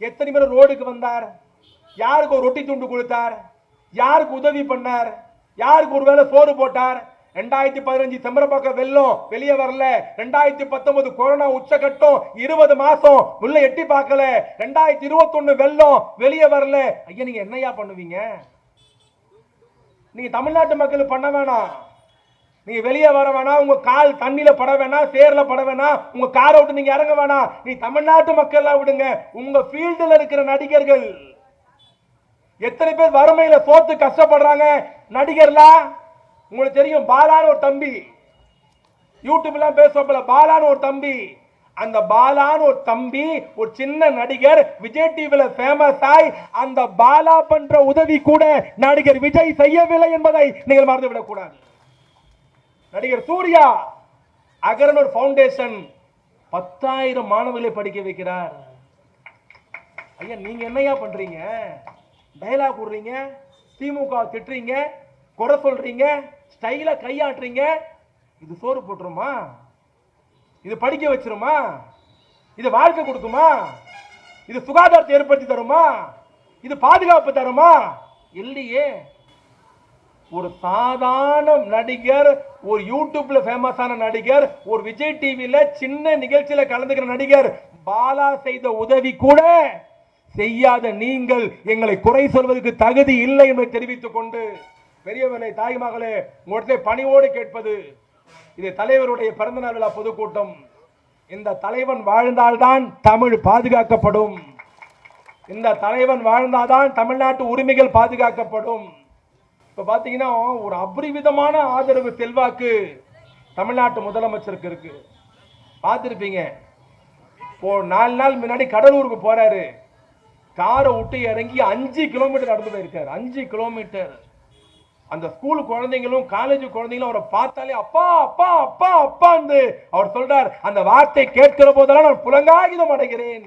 எத்தனை பேர் ரோடுக்கு வந்தார்? யாருக்கு ஒரு ரொட்டி துண்டு கொடுத்தார்? யாருக்கு உதவி பண்ணார்? யாருக்கு ஒரு வேளை சோறு போட்டார்? 2015 செம்பரப்பாக்கம் வெள்ளம் வெளியே வரல. 2019 கொரோனா உச்சகட்டம் 20 மாசம் உள்ள எட்டி பார்க்கல. 2021 வெள்ளம் வெளியே வரல. ஐயா நீங்க என்னையா பண்ணுவீங்க? நீங்க தமிழ்நாட்டு மக்கள் பண்ண வேணாம், நீங்க வெளியே வர வேணாம், உங்க கால் தண்ணியில பட வேணாம், சேர்ல பட வேணாம், உங்க காரை விட்டு நீங்க இறங்க வேணாம். நீ தமிழ்நாட்டு மக்கள் விடுங்க. உங்க ஃபீல்டில் இருக்கிற நடிகர்கள் எத்தனை பேர் வறுமையில சோத்து கஷ்டப்படுறாங்க? நடிகர்லாம் உங்களுக்கு தெரியும். பாலான்னு ஒரு தம்பி யூடியூப்ல பேசுவாப்ல, பாலான்னு ஒரு தம்பி. அந்த பாலான்னு ஒரு தம்பி ஒரு சின்ன நடிகர் விஜய் டிவில ஃபேமஸ் ஆய் அந்த பாலா பண்ற உதவி கூட நடிகர் விஜய் செய்யவில்லை என்பதை நீங்கள் மறந்துவிடக் கூடாது. நடிகர் சூர்யா அகரன் ஒரு ஃபவுண்டேஷன் 10,000 மாணவர்களை படிக்க வைக்கிறார். ஐயா நீங்க என்னையா பண்றீங்க? டயலாக் விடுறீங்க, திமுக திட்டுறீங்க, குறை சொல்றீங்க, ஸ்டைலா கையாட்டுறீங்க. இது சோறு போட்டுருமா? இது படிக்க வச்சிருமா? இது வாழ்க்கை கொடுக்குமா? இது சுகாதாரத்தை ஏற்படுத்தி தருமா? இது பாதுகாப்பு தருமா? இல்லையே. ஒரு சாதாரண நடிகர், ஒரு யூடியூப்ல ஃபேமஸான நடிகர், ஒரு விஜய் டிவில சின்ன நிகழ்ச்சியில கலந்துக்கிற நடிகர் பாலா செய்த உதவி கூட செய்யாத நீங்கள் எங்களை குறை சொல்வதற்கு தகுதி இல்லை என்பதை தெரிவித்துக் கொண்டு, பெரியவனை தாய் மகளே உங்களுடைய பணியோடு கேட்பது, இது தலைவருடைய பிறந்தநாள் விழா பொதுக்கூட்டம். இந்த தலைவன் வாழ்ந்தால்தான் தமிழ் பாதுகாக்கப்படும். இந்த தலைவன் வாழ்ந்தால்தான் தமிழ்நாட்டு உரிமைகள் பாதுகாக்கப்படும். இப்ப பாத்தீங்கன்னா ஒரு அபரிவிதமான ஆதரவு செல்வாக்கு தமிழ்நாட்டு முதலமைச்சருக்கு இருக்கு. பார்த்திருப்பீங்க. இப்போ 4 நாள் முன்னாடி கடலூருக்கு போறாரு. காரை விட்டு இறங்கி 5 கிலோமீட்டர் நடந்து போயிருக்காரு. 5 கிலோமீட்டர். அந்த ஸ்கூல் குழந்தைங்களும் காலேஜ் குழந்தைங்களும் அவரை பார்த்தாலே அப்பா அப்பா அப்பா அப்பா அவர் சொல்றார். அந்த வார்த்தை கேட்கிற போதெல்லாம் நான் புலங்காகிதம் அடைகிறேன்.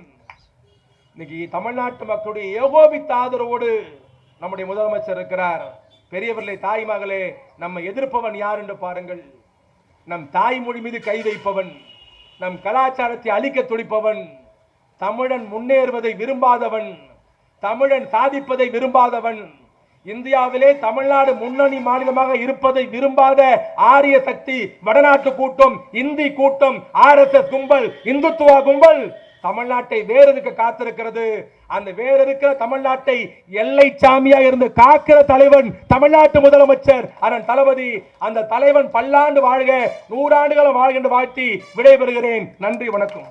இன்னைக்கு தமிழ்நாட்டு மக்களுடைய ஏகோபித்த ஆதரவோடு நம்முடைய முதலமைச்சர் இருக்கிறார். பெரியவர்களே தாய் மகளே, நம்ம எதிர்ப்பவன் யார் என்று பாருங்கள். நம் தாய்மொழி மீது கை வைப்பவன், நம் கலாச்சாரத்தை அழிக்க துடிப்பவன், தமிழன் முன்னேறுவதை விரும்பாதவன், தமிழன் சாதிப்பதை விரும்பாதவன், இந்தியாவிலே தமிழ்நாடு முன்னணி மாநிலமாக இருப்பதை விரும்பாத ஆரிய சக்தி, வடநாட்டு கூட்டம், இந்தி கூட்டம், RSS கும்பல், இந்துத்துவா கும்பல் தமிழ்நாட்டை வேறு இருக்க காத்திருக்கிறது. அந்த வேறு இருக்கிற தமிழ்நாட்டை எல்லை சாமியா இருந்து காக்கிற தலைவன் தமிழ்நாட்டு முதலமைச்சர் அண்ணன் தளபதி. அந்த தலைவன் பல்லாண்டு வாழ்க, 100 ஆண்டுகளும் வாழ்கின்ற வாழ்த்தி விடைபெறுகிறேன். நன்றி, வணக்கம்.